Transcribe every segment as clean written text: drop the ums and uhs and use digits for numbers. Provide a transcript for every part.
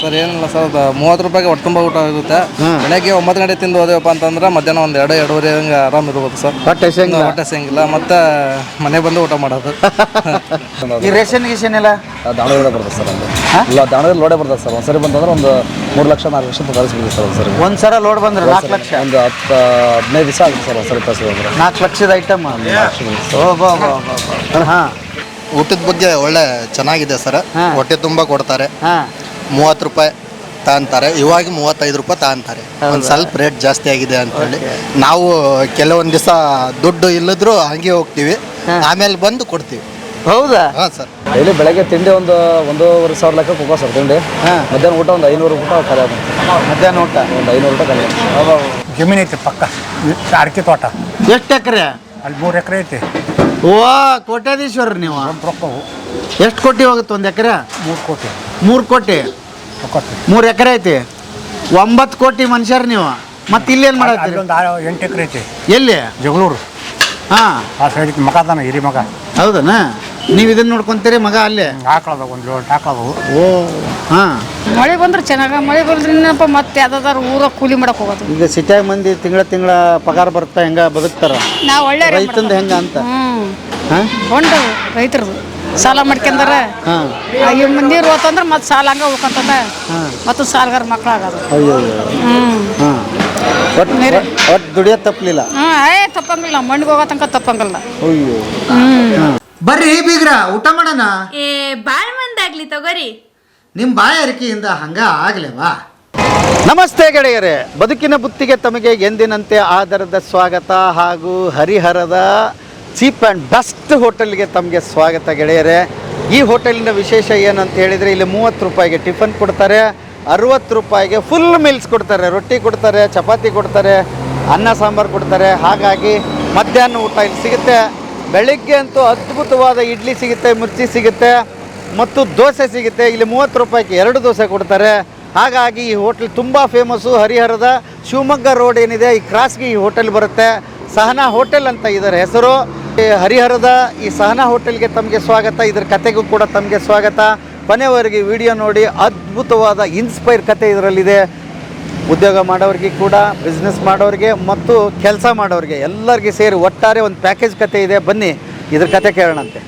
Sir ಏನಿಲ್ಲ sir, 30 ರೂಪಾಯಿಗೆ ಹೊಟ್ಟೆ ತುಂಬ ಊಟ ಆಗುತ್ತೆ. ಬೆಳಗ್ಗೆ 9 ಗಂಟೆ ತಿಂದು ಹೋದೇವಪ್ಪ ಅಂತಂದ್ರೆ ಮಧ್ಯಾಹ್ನ ಒಂದು 2-2:30 ಹಂಗೆ ಆರಾಮ್ ಇರ್ಬೋದು ಸರ್. ಹೊಟ್ಟೆ ಸಿಂಗಿಲ್ಲ ಮತ್ತೆ ಮನೆ ಬಂದು ಊಟ ಮಾಡೋದು. ಈ ರೇಷನ್ ಗೀಷನ್ ಎಲ್ಲ ದಾವಣಗೆರೆ ಬರ್ತದೆ ಸರ್. ಇಲ್ಲ ದಾವಣಗೆರೆ ಲೋಡೇ ಬರ್ತದೆ ಸರ್. ಒಂದ್ಸರಿ ಬಂತಂದ್ರೆ ಒಂದು 3 ಲಕ್ಷ 4 ಲಕ್ಷ ತರಿಸ್ಬಿಡ್ತೀವಿ ಸರ್. ಒಂದ್ಸರಿ ಒಂದ್ಸಲ ಲೋಡ್ ಬಂದ್ರೆ 4 ಲಕ್ಷ, ಒಂದು 10-15 ದಿವಸ ಆಗುತ್ತೆ ಸರ್. ಒಂದ್ಸರಿ ತರಿಸಿದ್ರೆ 4 ಲಕ್ಷದ ಐಟಮ್. ಹಾಂ, ಊಟದ ಬಗ್ಗೆ ಒಳ್ಳೆ ಚೆನ್ನಾಗಿದೆ ಸರ್. ಹೊಟ್ಟೆ ತುಂಬ ಕೊಡ್ತಾರೆ. 30 ರೂಪಾಯಿ ತಗೊಂತಾರೆ, ಇವಾಗ 35 ರೂಪಾಯಿ ತಗೊಂತಾರೆ. ಒಂದು ಸ್ವಲ್ಪ ರೇಟ್ ಜಾಸ್ತಿ ಆಗಿದೆ ಅಂತ ಹೇಳಿ ನಾವು ಕೆಲವೊಂದು ದಿವಸ ದುಡ್ಡು ಇಲ್ಲದ್ರು ಹಂಗೆ ಹೋಗ್ತೀವಿ, ಆಮೇಲೆ ಬಂದು ಕೊಡ್ತೀವಿ. ಹೌದಾ? ಹಾಂ ಸರ್. ಡೈಲಿ ಬೆಳಗ್ಗೆ ತಿಂಡಿ ಒಂದು 1,500 ಲೆಕ್ಕಕ್ಕೆ ಹೋಗೋ ಸರ್ ತಿಂಡಿ. ಮಧ್ಯಾಹ್ನ ಊಟ ಒಂದು 500 ಊಟ ಖಾಲಿ ಆಗುತ್ತೆ. ಮಧ್ಯಾಹ್ನ ಊಟ ಒಂದು 500 ಊಟ ಖಾಲಿ ಆಗುತ್ತೆ. ಜಮೀನು ಐತೆ ಪಕ್ಕ, ಅಡಿಕೆ ತೋಟ ಎಷ್ಟು ಎಕರೆ? ಅಲ್ಲಿ 3 ಎಕರೆ ಐತೆ. ಓ, ಕೋಟ್ಯಾಧೀಶ್ವರ ನೀವು. ರೊಕ್ಕವು ಎಷ್ಟು ಕೋಟಿ ಹೋಗುತ್ತೆ ಒಂದು ಎಕರೆ? 3 ಕೋಟಿ. 3 ಕೋಟಿ. 3 ಎಕರೆ ಐತಿ, 9 ಕೋಟಿ ಮನುಷ್ಯರು ನೀವು. ಮತ್ತೆ ಇಲ್ಲೇನು ಮಾಡತ್ತೀರಿ? ಒಂದು 8 ಎಕರೆ ಐತೆ. ಎಲ್ಲಿ? ಜಗಳೂರು. ಹಾಂ, ಆ ಸೈಡ್ ಮಗ ಅದಾನ, ಹಿರಿ ಮಗ. ಹೌದನಾ? ನೀವು ಇದನ್ನ ನೋಡ್ಕೊಂತೀರಿ? ಮಗ ಅಲ್ಲೇ ಹಾಕೊಳ್ಳೋದು ಒಂದು ಲೋಡ್ ಹಾಕೊಳ್ಳೋದು. ಓ, ಹಾಂ. ಮಳೆ ಬಂದ್ರೆ ಚೆನ್ನಾಗ, ಮಳೆ ಬಂದ್ರಿನಪ್ಪ ಮತ್ತೆ ಯಾವ್ದಾದ್ರು ಊರಾಗ ಕೂಲಿ ಮಾಡಕ್ ಹೋಗೋದು. ಈಗ ಸಿಟಿಯಾಗ ಮಂದಿ ತಿಂಗಳ ಪಗಾರ ಬರ್ತಾ ಹೆಂಗ ಬದುಕ್ತಾರ? ನಾವು ಒಳ್ಳೆ ರೈತಂದು ಹೆಂಗ ಅಂತ? ಹೊಂಡು ರೈತರದು ಸಾಲ ಮಾಡ್ಕೊಂಡಾರ. ನೀರು ಹೋತಂದ್ರೆ ಮತ್ತೆ ಸಾಲ ಹಂಗ ಹೋಗ್ಕೊಂತದ, ಮತ್ತು ಸಾಲಗಾರ ಮಕ್ಳು ಆಗೋದು. ಅಯ್ಯೋ, ಒಟ್ಟು ದುಡಿಯೋದು ತಪ್ಪಲಿಲ್ಲ. ತಪ್ಪಂಗಿಲ್ಲ, ಮಣ್ಣಿಗೆ ಹೋಗೋ ತನಕ ತಪ್ಪಂಗಿಲ್ಲ. ಅಯ್ಯೋ, ಬರ್ರಿ ಬೀಗ್ರ ಊಟ ಮಾಡೋಣ. ಬಾಳ್ ಮಂದಾಗ್ಲಿ ತಗೋರಿ. ನಿಮ್ಮ ಬಾಯಾರಿಕೆಯಿಂದ ಹಂಗ ಆಗ್ಲೇವಾ? ನಮಸ್ತೆ ಗೆಳೆಯರೇ, ಬದುಕಿನ ಬುತ್ತಿಗೆ ತಮಗೆ ಎಂದಿನಂತೆ ಆಧಾರದ ಸ್ವಾಗತ ಹಾಗೂ ಹರಿಹರದ ಚೀಪ್ ಆ್ಯಂಡ್ ಬೆಸ್ಟ್ ಹೋಟೆಲ್ಗೆ ತಮಗೆ ಸ್ವಾಗತ ಗೆಳೆಯರೇ. ಈ ಹೋಟೆಲಿನ ವಿಶೇಷ ಏನಂತ ಹೇಳಿದರೆ, ಇಲ್ಲಿ 30 ರೂಪಾಯಿಗೆ ಟಿಫನ್ ಕೊಡ್ತಾರೆ, 60 ರೂಪಾಯಿಗೆ ಫುಲ್ ಮೀಲ್ಸ್ ಕೊಡ್ತಾರೆ. ರೊಟ್ಟಿ ಕೊಡ್ತಾರೆ, ಚಪಾತಿ ಕೊಡ್ತಾರೆ, ಅನ್ನ ಸಾಂಬಾರು ಕೊಡ್ತಾರೆ. ಹಾಗಾಗಿ ಮಧ್ಯಾಹ್ನ ಊಟ ಇಲ್ಲಿ ಸಿಗುತ್ತೆ. ಬೆಳಿಗ್ಗೆ ಅಂತೂ ಅದ್ಭುತವಾದ ಇಡ್ಲಿ ಸಿಗುತ್ತೆ, ಮಿರ್ಚಿ ಸಿಗುತ್ತೆ ಮತ್ತು ದೋಸೆ ಸಿಗುತ್ತೆ. ಇಲ್ಲಿ 30 ರೂಪಾಯಿಗೆ 2 ದೋಸೆ ಕೊಡ್ತಾರೆ. ಹಾಗಾಗಿ ಈ ಹೋಟೆಲ್ ತುಂಬ ಫೇಮಸ್ಸು. ಹರಿಹರದ ಶಿವಮೊಗ್ಗ ರೋಡ್ ಏನಿದೆ, ಈ ಕ್ರಾಸ್ಗೆ ಈ ಹೋಟೆಲ್ ಬರುತ್ತೆ. ಸಹನಾ ಹೋಟೆಲ್ ಅಂತ ಇದರ ಹೆಸರು. ಹರಿಹರದ ಈ ಸಹನಾ ಹೋಟೆಲ್ಗೆ ತಮಗೆ ಸ್ವಾಗತ. ಇದರ ಕತೆಗೂ ಕೂಡ ತಮಗೆ ಸ್ವಾಗತ. ಕೊನೆವರೆಗೆ ವಿಡಿಯೋ ನೋಡಿ, ಅದ್ಭುತವಾದ ಇನ್ಸ್ಪೈರ್ ಕತೆ ಇದರಲ್ಲಿದೆ. ಉದ್ಯೋಗ ಮಾಡೋರಿಗೆ ಕೂಡ, ಬಿಸ್ನೆಸ್ ಮಾಡೋರಿಗೆ ಮತ್ತು ಕೆಲಸ ಮಾಡೋರಿಗೆ ಎಲ್ಲರಿಗೆ ಸೇರಿ ಒಟ್ಟಾರೆ ಒಂದು ಪ್ಯಾಕೇಜ್ ಕತೆ ಇದೆ. ಬನ್ನಿ ಇದ್ರ ಕತೆ ಕೇಳೋಣಂತೆ.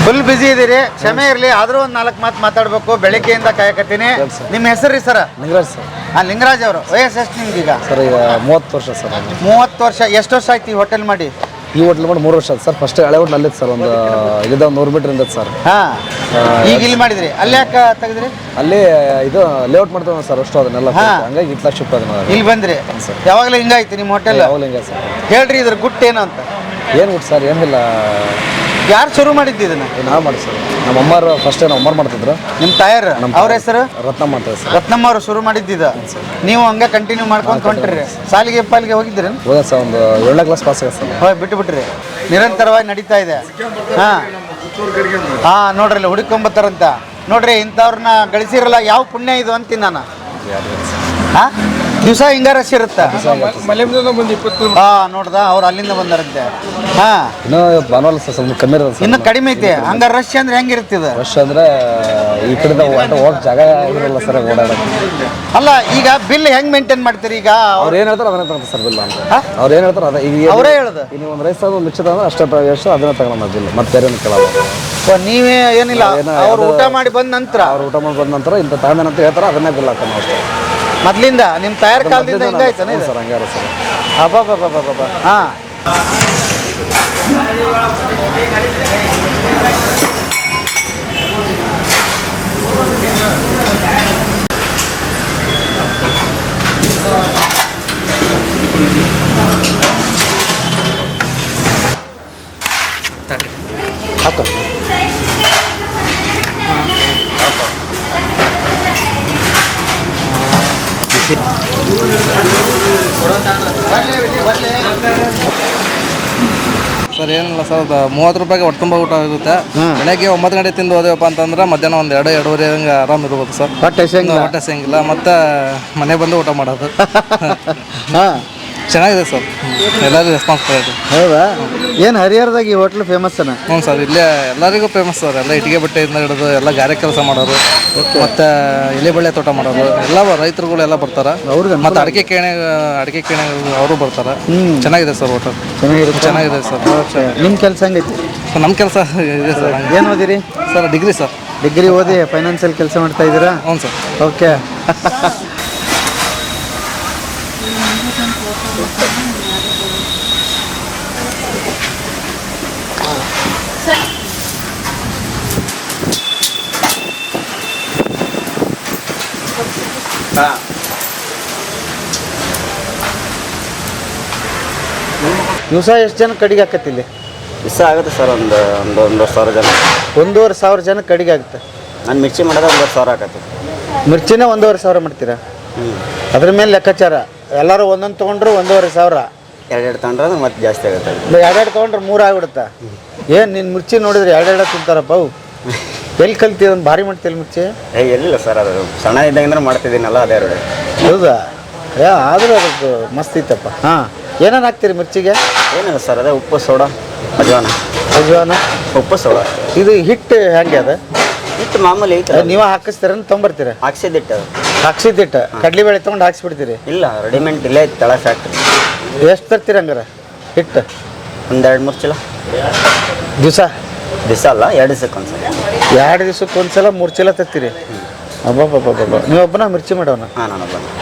ಫುಲ್ ಬಿಸಿ ಇದೀರಿ, ಕ್ಷಮೆ ಇರಲಿ. ಆದರೂ ಒಂದು 4 ಮಾತು ಮಾತಾಡಬೇಕು. ಬೆಳಗ್ಗೆಯಿಂದ ಕಾಯಕತ್ತೀನಿ. ನಿಮ್ಮ ಹೆಸರು ರೀ ಸರ್? ಲಿಂಗರಾಜ್ ಸರ್. ಲಿಂಗರಾಜ್ ಅವರು. ವಯಸ್ಸು ಎಷ್ಟು ನಿಮ್ಗೆ ಈಗ? ಸರ್ ಈಗ 30 ವರ್ಷ ಸರ್. 30 ವರ್ಷ. ಎಷ್ಟು ವರ್ಷ ಆಯ್ತು ಈ ಹೋಟೆಲ್ ಮಾಡಿ? ಈ ಹೋಟ್ಲ್ ಮಾಡಿ 3 ವರ್ಷ ಆಯ್ತು ಸರ್. ಫಸ್ಟ್ ಹಳೆ ಹೋಟ್ಲ್ ಅಲ್ಲಿತ್ತು ಸರ್, ಒಂದು ಇಲ್ಲಿದ್ದ 100 ಮೀಟರ್ ಇಂದ ಸರ್. ಹಾಂ, ಈಗ ಇಲ್ಲಿ ಮಾಡಿದ್ರಿ? ಅಲ್ಲಿ ಯಾಕೆ ತೆಗೆದ್ರಿ? ಅಲ್ಲಿ ಇದು ಲೇಔಟ್ ಮಾಡ್ತೇವೆ ಸರ್ ಅಷ್ಟು, ಅದನ್ನೆಲ್ಲ ಹಂಗಾಗಿ ಇಟ್ಲ ಶಿಫ್ಟ್ ಅದನ್ನ ಇಲ್ಲಿ ಬಂದ್ರಿ. ಯಾವಾಗಲೂ ಹಿಂಗಾಯ್ತು ನಿಮ್ಮ ಹೋಟೆಲ್? ಯಾವಾಗಲೂ ಹಿಂಗೆ ಸರ್. ಹೇಳ್ರಿ ಇದ್ರ ಗುಟ್ಟು ಏನು ಅಂತ. ಏನು ಗುಟ್ಟು ಸರ್? ಏನಿಲ್ಲ. ಯಾರು ಶುರು ಮಾಡಿದ್ದು ಇದನ್ನ? ನಾವು ಮಾಡಿ ಸರ್. ನಮ್ಮ ಅಮ್ಮಾರು ಫಸ್ಟ್ ನಮ್ಮ ಅಮ್ಮಾರು ಮಾಡ್ತಿದ್ರು. ನಿಮ್ಮ ತಾಯರ್ ಅವ್ರ ಹೆಸರು? ರತ್ನಮ್ಮ ಮಾಡ್ತಾರೆ ಸರ್. ರತ್ನಮ್ಮ ಅವರು ಶುರು ಮಾಡಿದ್ದಿದ. ನೀವು ಹಂಗೆ ಕಂಟಿನ್ಯೂ ಮಾಡ್ಕೊಂಡು ಹೊಂಟ್ರಿ. ಸಾಲಿಗೆ ಪಾಲಿಗೆ ಹೋಗಿದ್ರಿ? ಹೋದ ಸರ್, ಒಂದು 7ನೇ ಕ್ಲಾಸ್ ಪಾಸ್ ಆಗಿದೆ ಸರ್. ಹೋಗಿ ಬಿಟ್ಬಿಟ್ರಿ. ನಿರಂತರವಾಗಿ ನಡೀತಾ ಇದೆ. ಹಾಂ ಹಾಂ, ನೋಡ್ರಿ ಹುಡುಕೊಂಬತ್ತಾರಂತ ನೋಡ್ರಿ. ಇಂಥವ್ರನ್ನ ಗಳಿಸಿರಲ್ಲ. ಯಾವ ಪುಣ್ಯ ಇದು ಅಂತೀನಿ ನಾನು. ಹಾಂ, ದಿವಸ ಹಿಂಗ ರಶ್ ಇರುತ್ತೆ. ಹಾಂ, ನೋಡ್ದ ಅವ್ರು ಅಲ್ಲಿಂದ ಬಂದಾರಂತೆ. ಹಾಂ, ಇನ್ನೂ ಭಾನುವಾರ ಸರ್ ಸ್ವಲ್ಪ ಕಮ್ಮಿ ಇರೋದು ಸರ್. ಇನ್ನು ಕಡಿಮೆ ಐತಿ. ಹಂಗ ರಶ್ ಅಂದ್ರೆ ಹೆಂಗಿರ್ತದೆ? ರಶ್ ಅಂದ್ರೆ ಈ ಕಡೆದ ಹೋಗಕ್ಕೆ ಜಾಗ ಇರಲ್ಲ ಸರ್ ಓಡಾಡಕ್ಕೆ. ಅಲ್ಲ, ಈಗ ಬಿಲ್ ಹೆಂಗ್ ಮೇಂಟೈನ್ ಮಾಡ್ತೀರಿ? ಈಗ ಅವ್ರು ಏನು ಹೇಳ್ತಾರೆ ಅದನ್ನೇ ತಗೊಂತ ಸರ್ ಬಿಲ್ ಅಂತ. ಅವ್ರು ಏನು ಹೇಳ್ತಾರೆ ಅದೇ. ಈಗ ಅವರೇ ಹೇಳುದು. ಇನ್ನು ಒಂದು ರೈಸ್ ಒಂದು ಮಿಕ್ಸದ ಅಂದ್ರೆ ಅಷ್ಟೇ ಎಷ್ಟು ಅದನ್ನೇ ತಗೊಳ್ಳೋಣ ಬಿಲ್. ಮತ್ತೆ ಬೇರೆ ಕೇಳಲ್ಲ. ನೀವೇ ಏನಿಲ್ಲ, ಅವ್ರು ಊಟ ಮಾಡಿ ಬಂದ ನಂತರ, ಅವ್ರು ಊಟ ಮಾಡಿ ಬಂದ ನಂತರ ಇಂಥ ತಗೊಂಡ ಅಂತ ಹೇಳ್ತಾರೆ, ಅದನ್ನೇ ಬಿಲ್ ಹಾಕೋಣ ಅಷ್ಟೇ. ಮೊದ್ಲಿಂದ ನಿಮ್ಮ ತಯಾರ ಕಾಲದಿಂದ ಹಿಂಗಾಯ್ತಾನೆ ಸರ್? ಹಂಗಾರ ಸರ್. ಅಬ್ಬಬ್ಬಬ್ಬಬ್ಬ. ಹಾಂ, ಸರ್ ಏನಿಲ್ಲ ಸರ್, 30 ರೂಪಾಯಿಗೆ ಹೊಟ್ಟೆ ತುಂಬ ಊಟ ಆಗುತ್ತೆ. ಬೆಳಗ್ಗೆ 9 ಗಂಟೆ ತಿಂದು ಹೋದೇವಪ್ಪ ಅಂತಂದ್ರೆ ಮಧ್ಯಾಹ್ನ ಒಂದು 2-2:30 ಹಂಗೆ ಆರಾಮ್ ಇರ್ಬೋದು ಸರ್. ಹೊಟ್ಟೆ ಸಿಂಗಿಲ್ಲ. ಹೊಟ್ಟೆ ಸಿಂಗಿಲ್ಲ. ಮತ್ತೆ ಮನೆ ಬಂದು ಊಟ ಮಾಡೋದು. ಹಾಂ, ಚೆನ್ನಾಗಿದೆ ಸರ್, ಎಲ್ಲರಿಗೂ ರೆಸ್ಪಾನ್ಸ್ ಕೊಡೋದು. ಹೌದಾ? ಏನು ಹರಿಹರದಾಗ ಈ ಹೋಟ್ಲು ಫೇಮಸ್ಸನ? ಹ್ಞೂ ಸರ್, ಇಲ್ಲೇ ಎಲ್ಲರಿಗೂ ಫೇಮಸ್ ಸರ್. ಎಲ್ಲ ಇಟ್ಟಿಗೆ ಬಟ್ಟೆಯಿಂದ ಹಿಡಿದು ಎಲ್ಲ ಗಾರೆ ಕೆಲಸ ಮಾಡೋರು, ಮತ್ತು ಎಲೆ ಬಳ್ಳೆ ತೋಟ ಮಾಡೋರು ಎಲ್ಲ ರೈತರುಗಳು ಎಲ್ಲ ಬರ್ತಾರೆ. ಅವ್ರಿಗೆ ಮತ್ತು ಅಡಿಕೆ ಕೇಣೆ ಅವರು ಬರ್ತಾರೆ. ಚೆನ್ನಾಗಿದೆ ಸರ್ ಹೋಟೆಲ್, ಚೆನ್ನಾಗಿದೆ ಸರ್. ನಿಮ್ಮ ಕೆಲಸ ಹೆಂಗೈತಿ? ನಮ್ಮ ಕೆಲಸ ಇದೆ ಸರ್. ಏನು ಓದಿರಿ ಸರ್ ಡಿಗ್ರಿ ಸರ್. ಡಿಗ್ರಿ ಓದಿ ಫೈನಾನ್ಷಿಯಲ್ ಕೆಲಸ ಮಾಡ್ತಾ ಇದ್ದೀರಾ? ಹ್ಞೂ ಸರ್. ಓಕೆ. ದಿವಸ ಎಷ್ಟು ಜನ ಕಡಿಗೆ ಆಕತ್ತಿಲ್ಲಿ? ದಿವಸ ಆಗುತ್ತೆ ಸರ್, ಒಂದೂವರೆ ಸಾವಿರ ಜನ. 1,500 ಜನ ಕಡಿಗೆ ಆಗುತ್ತೆ. ನಾನು ಮಿರ್ಚಿ ಮಾಡೋದು 1,500 ಆಗತ್ತೆ. ಮಿರ್ಚಿನ 1,500 ಮಾಡ್ತೀರಾ? ಅದ್ರ ಮೇಲೆ ಲೆಕ್ಕಾಚಾರ. ಎಲ್ಲರೂ ಒಂದೊಂದು ತೊಗೊಂಡ್ರು 1,500. ಎರಡು ತಗೊಂಡ್ರೆ ಮತ್ತೆ ಜಾಸ್ತಿ ಆಗುತ್ತೆ. ಎರಡೆರಡು ತೊಗೊಂಡ್ರೆ 3 ಆಗ್ಬಿಡುತ್ತಾ? ಏನು ನಿನ್ನ ಮಿರ್ಚಿ ನೋಡಿದ್ರೆ ಎರಡೆರಡು ತಿಂತಾರಪ್ಪ ಅವು. ಎಲ್ಲಿ ಕಲ್ತಿ ಒಂದು ಭಾರಿ ಮಾಡ್ತೀವಿ ಮಿರ್ಚಿ? ಎಲ್ಲಿಲ್ಲ ಸರ್, ಅದು ಸಣ್ಣ ಇದ್ದಂದ್ರೆ ಮಾಡ್ತಿದ್ದೀನಲ್ಲ ಅದೇ ಎರಡು. ಹೌದಾ? ಆದರೂ ಅದಕ್ಕೆ ಮಸ್ತ್ ಇತ್ತಪ್ಪ. ಹಾಂ, ಏನೇನು ಹಾಕ್ತೀರಿ ಮಿರ್ಚಿಗೆ? ಏನಿಲ್ಲ ಸರ್, ಅದೇ ಉಪ್ಪು, ಸೋಡಾ, ಅಜ್ವಾನ, ಉಪ್ಪು, ಸೋಡಾ. ಇದು ಹಿಟ್ಟು ಹೆಂಗೆ ಅದು? ಹಿಟ್ಟು ಮಾಮೂಲಿ ಐತೆ. ನೀವೇ ಹಾಕಿಸ್ತೀರ ತೊಗೊಂಬರ್ತೀರ? ಹಾಕ್ಸಿದ್ದಿಟ್ಟು ಅದು. ಹಾಕ್ಸಿದ್ದಿಟ್ಟು ಕಡ್ಲೆಬೇಳೆ ತೊಗೊಂಡು ಹಾಕ್ಸ್ಬಿಡ್ತೀರಿ? ಇಲ್ಲ, ರೆಡಿಮೇಡ್ ಇಲ್ಲೇ ಐತೆ ತಳ ಫ್ಯಾಕ್ಟ್ರಿ. ಎಷ್ಟು ತರ್ತೀರಿ ಹಂಗಾರೆ ಹಿಟ್ಟು? 1-2-3 ಚೀಲ ದಿವಸ ಅಲ್ಲ, 2 ದಿವಸಕ್ಕೆ ಒಂದ್ಸಲ. 2 ದಿವ್ಸಕ್ಕೆ ಒಂದ್ಸಲ 3 ಚೀಲ ತರ್ತೀರಿ? ಅಬ್ಬಬ್ಬಬ್ಬ. ನೀವೊಬ್ಬನ ಮಿರ್ಚಿ ಮಾಡೋಣ? ಹಾಂ, ನಾನು ಒಬ್ಬ.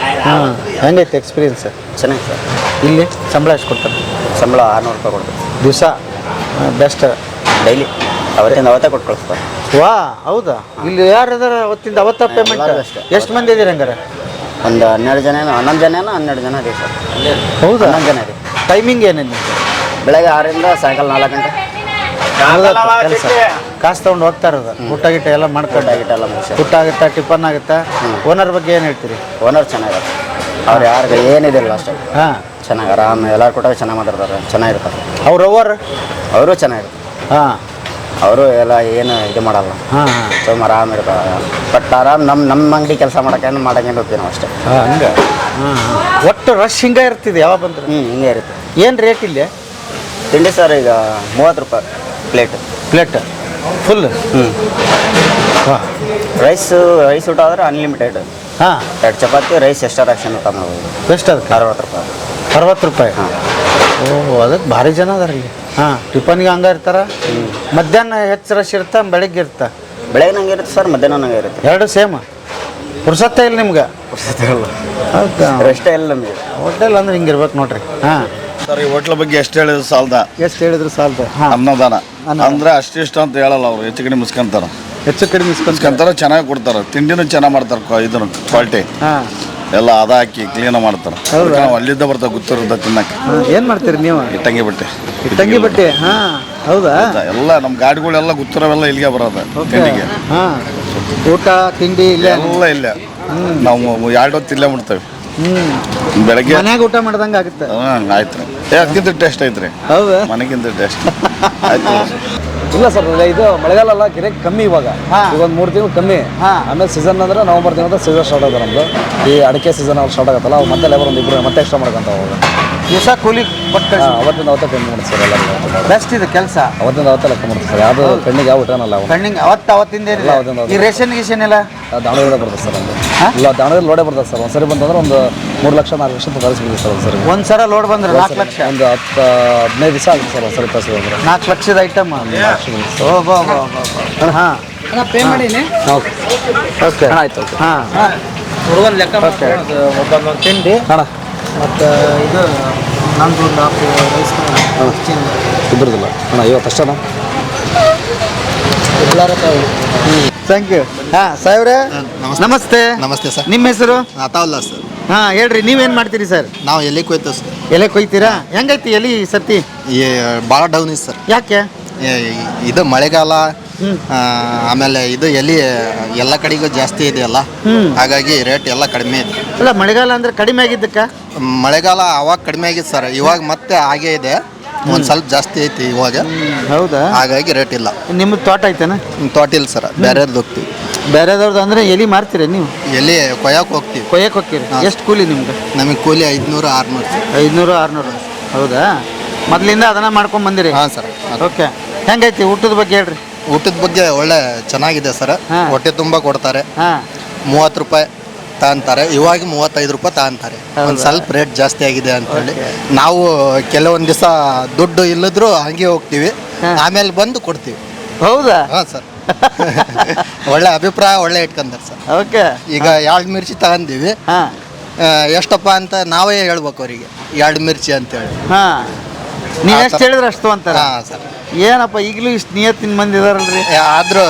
ಹಾಂ, ಹೆಂಗೈತೆ ಎಕ್ಸ್ಪೀರಿಯನ್ಸ್? ಚೆನ್ನಾಗಿ ಸರ್. ಇಲ್ಲಿ ಸಂಬಳ ಎಷ್ಟು ಕೊಡ್ತಾರೆ? ಸಂಬಳ 600 ರೂಪಾಯಿ ಕೊಡ್ತಾರೆ ದಿವಸ. ಬೆಸ್ಟ್. ಡೈಲಿ ಅವತ್ತೇ ಕೊಟ್ಟು ಕಳಿಸ್ತಾರೆ. ವಾ, ಹೌದಾ? ಇಲ್ಲಿ ಯಾರು ಇದಾರೆ ಅವತ್ತಿಂದ ಅವತ್ತ ಪೇಮೆಂಟ್? ಎಷ್ಟು ಮಂದಿ ಇದೀರಿ ಹಂಗಾರೆ? ಒಂದು 11 ಜನ 12 ಜನ ಇದೀವಿ ಸರ್. ಹೌದಾ? 11 ಜನ ಇದೆ. ಟೈಮಿಂಗ್ ಏನೇನು? ಬೆಳಗ್ಗೆ 6ರಿಂದ ಸಾಯಂಕಾಲ 4 ಗಂಟೆ ಕೆಲಸ. ಕಾಸು ತೊಗೊಂಡು ಹೋಗ್ತಾ ಇರೋದು? ಊಟ ಗಿಟ್ಟ ಎಲ್ಲ ಮಾಡ್ಕೊಂಡು? ಎಲ್ಲ ಮುಗಿಸಿ ಊಟ ಆಗುತ್ತಾ, ಟಿಫನ್ ಆಗುತ್ತಾ? ಓನರ್ ಬಗ್ಗೆ ಏನು ಹೇಳ್ತೀರಿ? ಓನರ್ ಚೆನ್ನಾಗಿರುತ್ತೆ. ಅವ್ರು ಯಾರಿಗೆ ಏನಿದಿಲ್ಲ ಅಷ್ಟೇ. ಹಾಂ, ಚೆನ್ನಾಗಿ ಆರಾಮ ಎಲ್ಲರೂ ಕೊಟ್ಟಾಗ ಚೆನ್ನಾಗಿ ಮಾತಾಡ್ತಾರೆ, ಚೆನ್ನಾಗಿರ್ತಾರೆ. ಅವರು ಚೆನ್ನಾಗಿರ್ತಾರೆ. ಹಾಂ, ಅವರು ಎಲ್ಲ ಏನು ಇದು ಮಾಡಲ್ಲ. ಹಾಂ ಹಾಂ, ಸುಮ್ಮ ಆರಾಮ ಇರ್ತಾರೆ. ಬಟ್ ಆರಾಮ್ ನಮ್ಮ ಅಂಗಡಿ ಕೆಲಸ ಮಾಡಂಗೆ ಹೋಗ್ತೀವಿ ನಾವು ಅಷ್ಟೇ. ಹಂಗೆ. ಹಾಂ ಹಾಂ. ಒಟ್ಟು ರಶ್ ಹಿಂಗೆ ಇರ್ತಿದೆ ಯಾವಾಗ ಬಂದ್ರೆ? ಹಿಂಗೆ ಇರುತ್ತೆ. ಏನು ರೇಟ್ ಇಲ್ಲಿ ತಿಂಡಿ ಸರ್ ಈಗ 30 ರೂಪಾಯಿ ಪ್ಲೇಟ್ ಫುಲ್? ರೈಸ್ ಊಟ ಆದರೆ ಅನ್ಲಿಮಿಟೆಡ್. ಹಾಂ, 2 ಚಪಾತಿ, ರೈಸ್ ಎಕ್ಸ್ಟ್ರಾ ರಾಕ್ಷನ್ ಊಟ ಮಾಡ್ಬೋದು. ಎಷ್ಟು ಅದಕ್ಕೆ? 60 ರೂಪಾಯಿ. 60 ರೂಪಾಯಿ? ಹಾಂ. ಓಹ್, ಅದಕ್ಕೆ ಭಾರಿ ಜನ ಅದಾರ ಇಲ್ಲಿ. ಹಾಂ, ಟಿಫನ್ಗೆ ಹಂಗೆ ಇರ್ತಾರ? ಮಧ್ಯಾಹ್ನ ಹೆಚ್ಚು ರಶ್ ಇರ್ತಾ, ಬೆಳಗ್ಗೆ ಇರ್ತಾ? ಬೆಳಗ್ಗೆ ನಂಗೆ ಇರುತ್ತೆ ಸರ್, ಮಧ್ಯಾಹ್ನ ನಂಗೆ ಇರುತ್ತೆ. 2 ಸೇಮ್? ಪುರ್ಸತ್ತೆ ಇಲ್ಲ ನಿಮ್ಗೆ? ಹೌದಾ? ರೆಸ್ಟೇ ಇಲ್ಲ ನಮಗೆ. ಹೋಟೆಲ್ ಅಂದ್ರೆ ಹಿಂಗೆ ಇರ್ಬೇಕು ನೋಡ್ರಿ. ಹಾಂ ಸರ್, ಈ ಹೋಟ್ಲ ಬಗ್ಗೆ ಎಷ್ಟು ಹೇಳಿದ್ರು ಸಾಲದ? ಎಷ್ಟು ಹೇಳಿದ್ರು ಸಾಲದ? ಹಾಂ, ಅನ್ನದಾನ ಅಂದ್ರೆ ಅಷ್ಟಿಷ್ಟ ಅಂತ ಹೇಳಲ್ಲ ಅವ್ರು, ಹೆಚ್ಚು ಕಡಿಮೆ ಮುಸ್ಕೊಂತಾರೆ. ಹೆಚ್ಚು ಕಡಿಮೆ ಇಸ್ಕೊಂತಾರೆ, ಚೆನ್ನಾಗಿ ಕೊಡ್ತಾರೆ. ತಿಂಡಿನೂ ಚೆನ್ನಾಗಿ ಮಾಡ್ತಾರೆ. ಇದನ್ನು ಕ್ವಾಲಿಟಿ ಹಾಂ ಎಲ್ಲ ಅದ ಹಾಕಿ ಕ್ಲೀನ್ ಮಾಡ್ತಾರೆ. ನಾವು ಅಲ್ಲಿದ್ದ ಬರ್ತಾವೆ ಗೊತ್ತಿರುತ್ತೆ ತಿನ್ನಕ್ಕೆ. ಏನು ಮಾಡ್ತೀರಿ ನೀವು? ಇಟ್ಟಂಗಿ ಬಟ್ಟೆ. ಇಟ್ಟಂಗಿ ಬಟ್ಟೆ? ಹಾಂ, ಹೌದಾ? ಎಲ್ಲ ನಮ್ಮ ಗಾಡಿಗಳೆಲ್ಲ ಗೊತ್ತಿರೋವೆಲ್ಲ ಇಲ್ಲಿಗೆ ಬರೋದು ತಿಂಡಿಗೆ. ಹಾಂ, ಊಟ ತಿಂಡಿ ಇಲ್ಲೇ ಎಲ್ಲ ಇಲ್ಲೇ. ನಾವು 2 ಹೊತ್ತು ಇಲ್ಲೇ ಮಾಡ್ತೇವೆ. ಬೆಳಗ್ಗೆ ಮನ್ಯಾಗ ಊಟ ಮಾಡ್ದಂಗೆ ಆಗುತ್ತೆ. ಆಯ್ತು ರೀ. ಅದಕ್ಕಿಂತ ಟೇಸ್ಟ್ ಐತ್ರಿ. ಹೌದಾ? ಮನೆಗಿಂತ ಟೇಸ್ಟ್ ಆಯ್ತು. ಇಲ್ಲ ಸರ್, ಇದು ಮಳೆಗಾಲ ಅಲ್ಲ, ಗಿರಾಕಿ ಕಮ್ಮಿ ಇವಾಗ. ಈಗ ಒಂದು 3 ತಿಂಗಳು ಕಮ್ಮಿ. ಆಮೇಲೆ ಸೀಸನ್ ಅಂದ್ರೆ ನವಂಬರ್ ತಿಂಗಳ ಸೀಸನ್ ಸ್ಟಾರ್ಟ್ ಆಗುತ್ತೆ ನಮ್ದು. ಈ ಅಡಿಕೆ ಸೀಸನ್ ಸ್ಟಾರ್ಟ್ ಆಗುತ್ತಲ್ಲ, ಅವು ಮತ್ತೆ ಲೇಬರ್ 1-2 ಮತ್ತೆ ಎಕ್ಸ್ಟ್ರಾ ಮಾಡ್ಕೊಂತ ಹೋಗೋದು. ದಿವಸ ಕೂಲಿ ಕೊಟ್ಟು ಅವತ್ತಿಂದ ಅವತ್ತೇ ಕಮ್ಮಿ ಮಾಡ್ತೀವಿ ಸರ್. ಎಲ್ಲ ಬೆಸ್ಟ್ ಇದೆ ಕೆಲಸ. ಅವತ್ತಿಂದ ಅವತ್ತೇ ಲೆಕ್ಕ ಮಾಡ್ತೀವಿ ಸರ್. ಯಾವುದು ಕಣ್ಣಿಗೆ ಯಾವ ಊಟನಲ್ಲ. ಕಣ್ಣಿಗೆ ಅವತ್ತಿಂದ ಏನಿಲ್ಲ. ಈ ರೇಷನ್ ಗೀಷನ್ ಎಲ್ಲ ದಾವಣಗೆರೆ ಬರ್ತದೆ ಸರ್. ನಮ್ಮದು ಇಲ್ಲ, ದಾವಣಗೆರೆ ಲೋಡೇ ಬರ್ತದೆ ಸರ್. ಒಂದ್ಸರಿ ಬಂತಂದ್ರೆ ಒಂದು 3 ಲಕ್ಷ 4 ಲಕ್ಷ ತರಿಸ್ಬಿಡ್ತೀವಿ ಸರ್ ಒಂದ್ಸರಿ. ಒಂದ್ಸರ ಲೋಡ್ ಬಂದ್ರೆ 4 ಲಕ್ಷ? ಒಂದು 10-15 ದಿವಸ ಆಗುತ್ತೆ ಸರ್ ಒಂದ್ಸರಿ ತರಿಸಿ ಬಂದರೆ. 4 ಲಕ್ಷದ ಐಟಮ್? ಹಾಂ, ಪೇ ಮಾಡೀನಿ. ಓಕೆ, ಆಯ್ತು. ಓಕೆ. ಹಾಂ, ಹುಡುಗನ ಲೆಕ್ಕ ಒಂದೊಂದು ತಿಂಡಿ ಅಣ್ಣ, ಮತ್ತು ಇದು ನಂದು ಒಂದು 4 ರೈಸ್ ಇಬ್ಬರದಿಲ್ಲ ಅಣ್ಣ, 50 ಅಷ್ಟಣ್ಣ. Thank you. ಹಾಂ, ಸಾಹೇಬ್ರೆ ನಮಸ್ತೆ. ನಮಸ್ತೆ ಸರ್. ನಿಮ್ಮ ಹೆಸರು? ಅತಾವಲ್ಲ ಸರ್. ಹಾಂ, ಹೇಳ್ರಿ, ನೀವೇನು ಮಾಡ್ತೀರಿ ಸರ್? ನಾವು ಎಲ್ಲಿ ಕೊಯ್ತೇವೆ ಸರ್. ಎಲೆ ಕೊಯ್ತೀರಾ? ಹೆಂಗೈತಿ ಎಲಿ ಸರ್ತಿ? ಭಾಳ ಡೌನ್ ಇದೆ ಸರ್. ಯಾಕೆ? ಇದು ಮಳೆಗಾಲ ಆಮೇಲೆ ಇದು ಎಲ್ಲಿ ಎಲ್ಲ ಕಡೆಗೂ ಜಾಸ್ತಿ ಇದೆಯಲ್ಲ, ಹಾಗಾಗಿ ರೇಟ್ ಎಲ್ಲ ಕಡಿಮೆ ಇದೆ. ಅಲ್ಲ ಮಳೆಗಾಲ ಅಂದ್ರೆ ಕಡಿಮೆ ಆಗಿದ್ದಕ್ಕ? ಮಳೆಗಾಲ ಅವಾಗ ಕಡಿಮೆ ಆಗಿತ್ತು ಸರ್, ಇವಾಗ ಮತ್ತೆ ಹಾಗೇ ಇದೆ, ಒಂದು ಸ್ವಲ್ಪ ಜಾಸ್ತಿ ಐತಿ ಇವಾಗ. ಹೌದಾ? ಹಾಗಾಗಿ ರೇಟ್ ಇಲ್ಲ. ನಿಮ್ಮದು ತೋಟ ಐತೆನಾ? ತೋಟ ಇಲ್ಲ ಸರ್, ಬೇರೆಯವ್ರದ್ದು ಹೋಗ್ತೀವಿ. ಬೇರೆದವ್ರದ್ದು ಅಂದ್ರೆ ಎಲ್ಲಿ ಮಾರ್ತೀರಿ ನೀವು? ಎಲ್ಲಿ ಕೊಯ್ಯಕ್ಕೆ ಹೋಗ್ತೀವಿ. ಕೊಯ್ಯಕ್ಕೆ ಹೋಗ್ತೀರಿ? ಎಷ್ಟು ಕೂಲಿ ನಿಮ್ಗೆ? ನಮಗೆ ಕೂಲಿ 500-600. 500-600. ಹೌದಾ? ಮೊದಲಿಂದ ಅದನ್ನ ಮಾಡ್ಕೊಂಡು ಬಂದಿರಿ? ಹಾಂ ಸರ್. ಓಕೆ. ಹೆಂಗೈತಿ ಊಟದ ಬಗ್ಗೆ ಹೇಳ್ರಿ. ಊಟದ ಬಗ್ಗೆ ಒಳ್ಳೆ ಚೆನ್ನಾಗಿದೆ ಸರ್. ಹೊಟ್ಟೆ ತುಂಬ ಕೊಡ್ತಾರೆ. 30 ರೂಪಾಯಿ ತಗೊಂತಾರೆ, ಇವಾಗ 35 ರೂಪಾಯಿ ತಗೊಂತಾರೆ. ಒಂದು ಸ್ವಲ್ಪ ರೇಟ್ ಜಾಸ್ತಿ ಆಗಿದೆ ಅಂತ ಹೇಳಿ ನಾವು ಕೆಲವೊಂದು ದಿವಸ ದುಡ್ಡು ಇಲ್ಲದ್ರು ಹಂಗೆ ಹೋಗ್ತೀವಿ, ಆಮೇಲೆ ಬಂದು ಕೊಡ್ತೀವಿ. ಹೌದಾ? ಹಾಂ ಸರ್. ಒಳ್ಳೆ ಅಭಿಪ್ರಾಯ ಒಳ್ಳೆ ಇಟ್ಕೊಂತಾರೆ ಸರ್. ಓಕೆ. ಈಗ 2 ಮಿರ್ಚಿ ತಗೊಂಡಿವಿ, ಎಷ್ಟಪ್ಪ ಅಂತ ನಾವೇ ಹೇಳ್ಬೇಕು ಅವರಿಗೆ 2 ಮಿರ್ಚಿ ಅಂತೇಳಿ. ನೀವು ಎಷ್ಟು ಹೇಳಿದ್ರೆ ಅಷ್ಟು ಅಂತಾರೆ? ಹಾಂ ಸರ್. ಏನಪ್ಪ ಈಗಲೂ ಇಷ್ಟು ನಿಯತ್ತಿನ ಮಂದಿ ಇದಾರಲ್ರಿ? ಆದ್ರೂ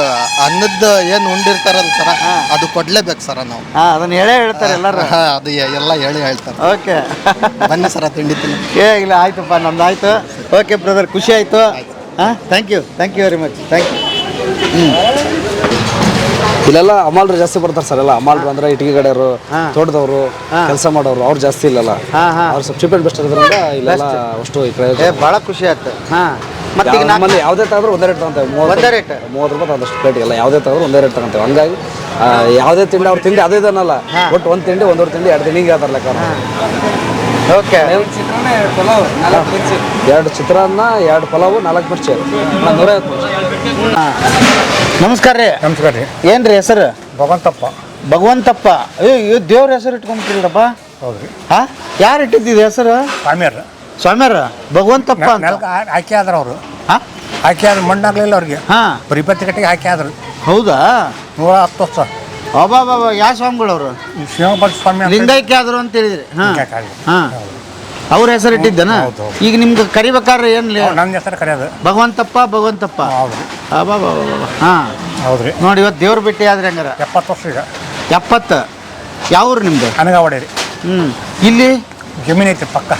ಅನ್ನದ್ದು ಏನು ಉಂಡಿರ್ತಾರಲ್ಲ ಸರ್, ಅದು ಕೊಡ್ಲೇಬೇಕು ಸರ್ ನಾವು. ಅದನ್ನ ಹೇಳೇ ಹೇಳ್ತಾರೆ ಎಲ್ಲರೂ. ಅದು ಎಲ್ಲ ಹೇಳಿ ಹೇಳ್ತಾರೆ. ಓಕೆ. ಬನ್ನಿ ಸರ್, ತಿಂಡಿ ತಿನ್ನಿ. ಇಲ್ಲ ಆಯ್ತಪ್ಪ, ನಮ್ದು ಆಯ್ತು. ಓಕೆ ಬ್ರದರ್, ಖುಷಿ ಆಯ್ತು. Thank you very much. Thank you. ಇಲ್ಲೆಲ್ಲ ಅಮಾಲ್ರು ಜಾಸ್ತಿ ಬರ್ತಾರೆ ಸರ್. ಎಲ್ಲ ಅಮಾಲ್ರು ಅಂದ್ರೆ ಇಟ್ಟಿಗೆ ಕಡೆಯವರು, ತೋಟದವರು, ಕೆಲಸ ಮಾಡೋರು, ಅವ್ರು ಜಾಸ್ತಿ ಇಲ್ಲಲ್ಲ. ಅವ್ರು ಸ್ವಲ್ಪ ಚೀಪ್ ಅಂಡ್ ಬೆಸ್ಟ್ ಇರೋದ್ರಿಂದ ಇಲ್ಲೆಲ್ಲ ಅಷ್ಟು ಈ ಕಡೆ ಭಾಳ ಖುಷಿ ಆಯ್ತು. ಮತ್ತೆ ಈಗ ನಮ್ಮಲ್ಲಿ ಯಾವುದೇ ತಗೊಂಡ್ರು ಒಂದೇ ರೇಟ್ ತಗೊಂತೇವೆ. 30 ರೂಪಾಯಿ ತಗೊಂಡಷ್ಟು ಪ್ಲೇಟಿಗೆಲ್ಲ ಯಾವುದೇ ತಗೊಂಡ್ರು ಒಂದೇ ರೇಟ್ ತಗೊಂತೇವೆ. ಹಂಗಾಗಿ ಯಾವುದೇ ತಿಂಡಿ ಅವ್ರು ತಿಂಡಿ ಅದೇ ಇದನ್ನಲ್ಲ, ಒಟ್ಟು 1 ತಿಂಡಿ 1 ತಿಂಡಿ 2 ತಿಂಡಿ ಹಿಂಗೆ ಹೇಳ್ತಾರೆ ಲೆಕ್ಕ. ಓಕೆ. 2 ಚಿತ್ರಾನ್ನ 2 ಪಲಾವು 4 ಮಿರ್ಚಿ 150. ನಮಸ್ಕಾರ ರೀ. ನಮಸ್ಕಾರ ರೀ. ಏನ್ರಿ ಹೆಸರು? ಭಗವಂತಪ್ಪ. ಭಗವಂತಪ್ಪ. ಅಯ್ಯೋ, ದೇವ್ರ ಹೆಸರು ಇಟ್ಕೊಂಡ್ಬಿಟ್ಟಿರಪ್ಪ. ಹೌದ್ರಿ. ಯಾರು ಇಟ್ಟಿದ್ದಿದ್ದು ಹೆಸರು? ಸ್ವಾಮ್ಯಾರ ಭಗವಂತಪ್ಪ ಅಂತ. ಆಯ್ಕೆ ಆದ್ರ ಅವರು. ಆಯ್ಕೆ ಆದ್ರೆ ಮಣ್ಣಾಗ್ಲಿಲ್ಲ ಅವ್ರಿಗೆ. ಬರೀ 20 ಗಂಟೆಗೆ ಆಯ್ಕೆ ಆದ್ರು. ಹೌದಾ? 110 ವರ್ಷ. ಅಬ್ಬಾ, ಯಾವ ಸ್ವಾಮಿಗಳವರು? ಶಿವಭಟ್ ಸ್ವಾಮಿ. ಲಿಂಗೈಕ್ಯ ಆದ್ರು ಅಂತ ಹೇಳಿದ್ರಿ. ಅವ್ರ ಹೆಸರು ಇಟ್ಟಿದ್ದನ? ಈಗ ನಿಮ್ಗೆ ಕರಿಬೇಕಾದ್ರೆ ಏನು? ನನ್ನ ಹೆಸರು ಕರೆಯೋದು ಭಗವಂತಪ್ಪ. ಹೌದ್ರಿ. ಅಬ್ಬಾ. ಹೌದ್ರಿ. ನೋಡಿ, ಇವತ್ತು ದೇವ್ರ ಭೇಟಿ ಆದ್ರೆ ಹಂಗಾರ 70 ವರ್ಷ ಈಗ. 70. ಯಾವ ಊರು ನಿಮ್ದು? ಅನಗಾವಡಿ ರೀ. ಇಲ್ಲಿ ಜಮೀನು ಐತಿ ಪಕ್ಕ,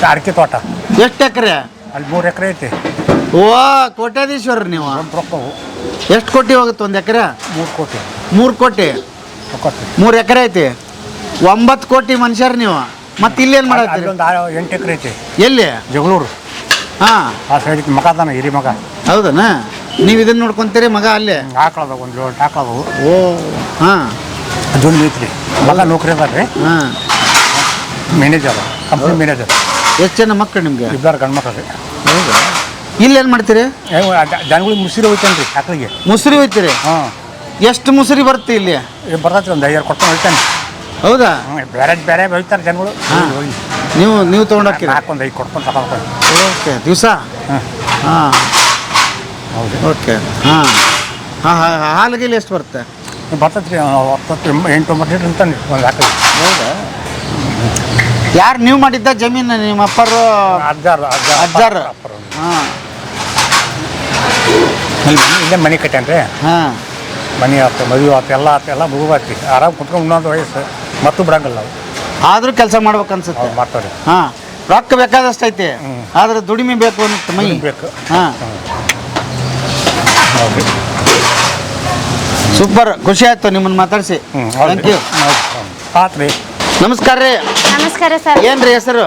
ಅಡಿಕೆ ತೋಟ. ಎಷ್ಟು ಎಕರೆ? ಅಲ್ಲಿ 3 ಎಕರೆ ಐತಿ. ಓ, ಕೋಟ್ಯಾಧೀಶ್ವರ ನೀವು. ರೊಕ್ಕವು ಎಷ್ಟು ಕೋಟಿ ಹೋಗುತ್ತೆ ಒಂದು ಎಕರೆ? 3 ಕೋಟಿ. 3 ಕೋಟಿ. 3 ಎಕರೆ ಐತಿ. 9 ಕೋಟಿ ಮನುಷ್ಯರು ನೀವು. ಮತ್ತೆ ಇಲ್ಲೇನು ಮಾಡತ್ತೀರಿ? 8 ಎಕರೆ ಐತಿ. ಎಲ್ಲಿ? ಜಗಳೂರು. ಆ ಸೈಡಿಗೆ ಮಗ ಅದಾನ, ಹಿರಿ ಮಗ. ಹೌದನ? ನೀವು ಇದನ್ನ ನೋಡ್ಕೊಂತೀರಿ? ಮಗ ಅಲ್ಲೇ ಹಾಕೊಳ್ಳೋದು, ಒಂದು ಲೋಡ್ ಹಾಕೊಳ್ಳೋದು. ಓ, ಅದೊಂದು ಐತ್ರಿ. ಮಗ ನೌಕರಿ ಅದಾರ್ರಿ, ಮ್ಯಾನೇಜರ್, ಕಂಪ್ನಿ ಮ್ಯಾನೇಜರ್. ಎಷ್ಟು ಜನ ಮಕ್ಕಳು ನಿಮ್ಗೆ? 2 ಗಂಡು ಮಕ್ಕಳು ರೀ. ಹೌದಾ? ಇಲ್ಲೇನು ಮಾಡ್ತೀರಿ? ಜನಗಳಿಗೆ ಮುಸಿರಿ ಹೋಯ್ತಾನೆ ರೀ ಆಕಳಿಗೆ. ಮುಸುರಿ ಹೋಯ್ತೀರಿ? ಎಷ್ಟು ಮುಸುರಿ ಬರುತ್ತೆ ಇಲ್ಲಿ? ಬರ್ತೈತಿ, ಒಂದು 5 ಕೊಡ್ಕೊಂಡು ಹೋಯ್ತಾನೆ. ಹೌದಾ? ಬೇರೆ ಹೋಯ್ತಾರೆ ಜನಗಳು. ನೀವು ತೊಗೊಂಡೋಗ್ತೀರಿ? ಹಾಕೊಂಡು 5 ಕೊಡ್ಕೊಂಡು ತಗೊಂಡು. ಓಕೆ. ದಿವಸ? ಹೌದು. ಓಕೆ. ಹಾಲಿಗೆ ಎಷ್ಟು ಬರುತ್ತೆ? ಬರ್ತೈತಿ ರೀ, 8-9 ಲೀಟ್ರ್ ಅಂತಾನೆ ಒಂದು ಆಕಳಿಗೆ. ಹೌದಾ? ಯಾರು ನೀವು ಮಾಡಿದ್ದ ಜಮೀನು? ನಿಮ್ಮ ಅಪ್ಪರು? ಅಜ್ಜಾರು. ಇಲ್ಲೇ ಮನೆ ಕಟ್ಟಾನ್ರಿ. ಮನೆ ಆಯ್ತು, ಮದುವೆ ಆಯ್ತು, ಎಲ್ಲ ಆಯ್ತು, ಎಲ್ಲ ಮುಗುವಾತಿ. ಆರಾಮ್ ಕುತ್ಕೊಂಡು ಇನ್ನೊಂದು ವಯಸ್ಸು ಮತ್ತು ಬಿಡಂಗಿಲ್ಲ ನಾವು. ಆದರೂ ಕೆಲಸ ಮಾಡ್ಬೇಕು ಅನ್ಸುತ್ತೆ. ಮಾಡ್ತಾರೆ. ರೊಕ್ಕ ಬೇಕಾದಷ್ಟು ಐತಿ, ಆದ್ರೆ ದುಡಿಮೆ ಬೇಕು ಅನ್ನುತ್ತೆ ಮೈ ಬೇಕು. ಸೂಪರ್, ಖುಷಿ ಆಯ್ತು ನಿಮ್ಮನ್ನು ಮಾತಾಡಿಸಿ. Thank you. ಆತ್ರಿ. ನಮಸ್ಕಾರ ರೀ. ನಮಸ್ಕಾರ ಸರ್. ಏನ್ರಿ ಹೆಸರು?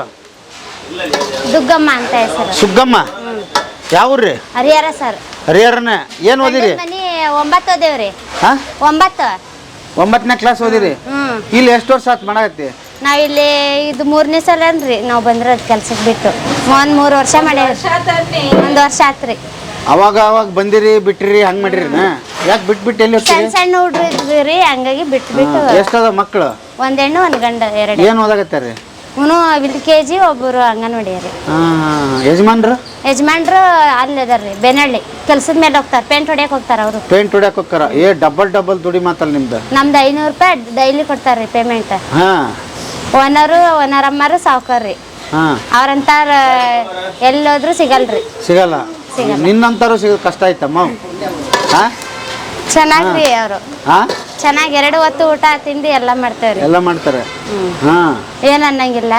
ದುಗ್ಗಮ್ಮ ಅಂತ ಹೆಸರು. ಸುಗ್ಗಮ್ಮ. ಯಾವ ಊರ್ರಿ? ಹರಿಹರ ಸರ್. ಹರಿಹರನ. ಏನು ಓದಿರಿ? ಮನೆ 9 ಓದೇವ್ರಿ. 9. 9ನೇ ಕ್ಲಾಸ್ ಓದಿರಿ? ಇಲ್ಲಿ ಎಷ್ಟು ವರ್ಷ ಆಯ್ತು ಮಾಡಾಕತ್ತಿ? ನಾವಿಲ್ಲಿ ಇದು 3ನೇ ಸಲ ಅನ್ರಿ ನಾವು ಬಂದಿರೋದು ಕೆಲ್ಸಕ್ಕೆ ಬಿಟ್ಟು. 3 ವರ್ಷ ಮಾಡ್ಯಾರ. 1 ವರ್ಷ ಆತ್ರಿ. ಅವಾಗ ಬಂದಿರಿ ಬಿಟ್ರಿ ಹಂಗೆ ಮಾಡಿರಿ? ಯಾಕೆ ಬಿಟ್ಟು ಎಲ್ಲಿ ಹೋಗ್ತೀರಿ? ಸಣ್ಣ ಹುಡ್ರು ಇದ್ವಿ ರೀ, ಹಂಗಾಗಿ ಬಿಟ್ಟು. ಎಷ್ಟದ ಮಕ್ಕಳು? 1 ಹೆಣ್ಣು 1 ಗಂಡ. 2. ಏನು ಓದಾಕತ್ತಾರ್ರಿ? ಇವನು LKG, ಒಬ್ಬರು ಅಂಗನವಾಡಿ ರೀ. ಯಜಮಾನ್ರು? ಯಜಮಾನ್ರು ಅಲ್ಲಿ ಅದಾರ್ರಿ, ಬೆನಹಳ್ಳಿ. ಕೆಲ್ಸದ ಮೇಲೆ ಹೋಗ್ತಾರೆ, ಪೇಂಟ್ ಹೊಡ್ಯಕ್ಕೆ ಹೋಗ್ತಾರೆ ಅವರು. ಪೇಂಟ್ ಹೊಡ್ಯಕ್ಕೆ ಹೋಗ್ತಾರ? ಡಬಲ್ ದುಡಿ ಮಾತಲ್ಲ ನಿಮ್ದು. ನಮ್ದು 500 ರೂಪಾಯಿ ಡೈಲಿ ಕೊಡ್ತಾರ್ರಿ ಪೇಮೆಂಟ್. ಓನರಮ್ಮರು ಸಾವ್ಕಾರ್ರಿ. ಅವ್ರಂತಾರ ಎಲ್ಲೋದ್ರು ಸಿಗಲ್ರಿ. ಸಿಗಲ್ಲ? ನಿನ್ನಂತಾರು ಸಿಗೋದು ಕಷ್ಟ ಆಯ್ತಮ್ಮ. ಚೆನ್ನಾಗ್ರಿ ಅವರು. ಚೆನ್ನಾಗಿ 2 ಹೊತ್ತು ಊಟ ತಿಂಡಿ ಎಲ್ಲ ಮಾಡ್ತೇವ್ರಿ. ಎಲ್ಲ ಮಾಡ್ತಾರೆ? ಏನ್ ಅನ್ನಂಗಿಲ್ಲ.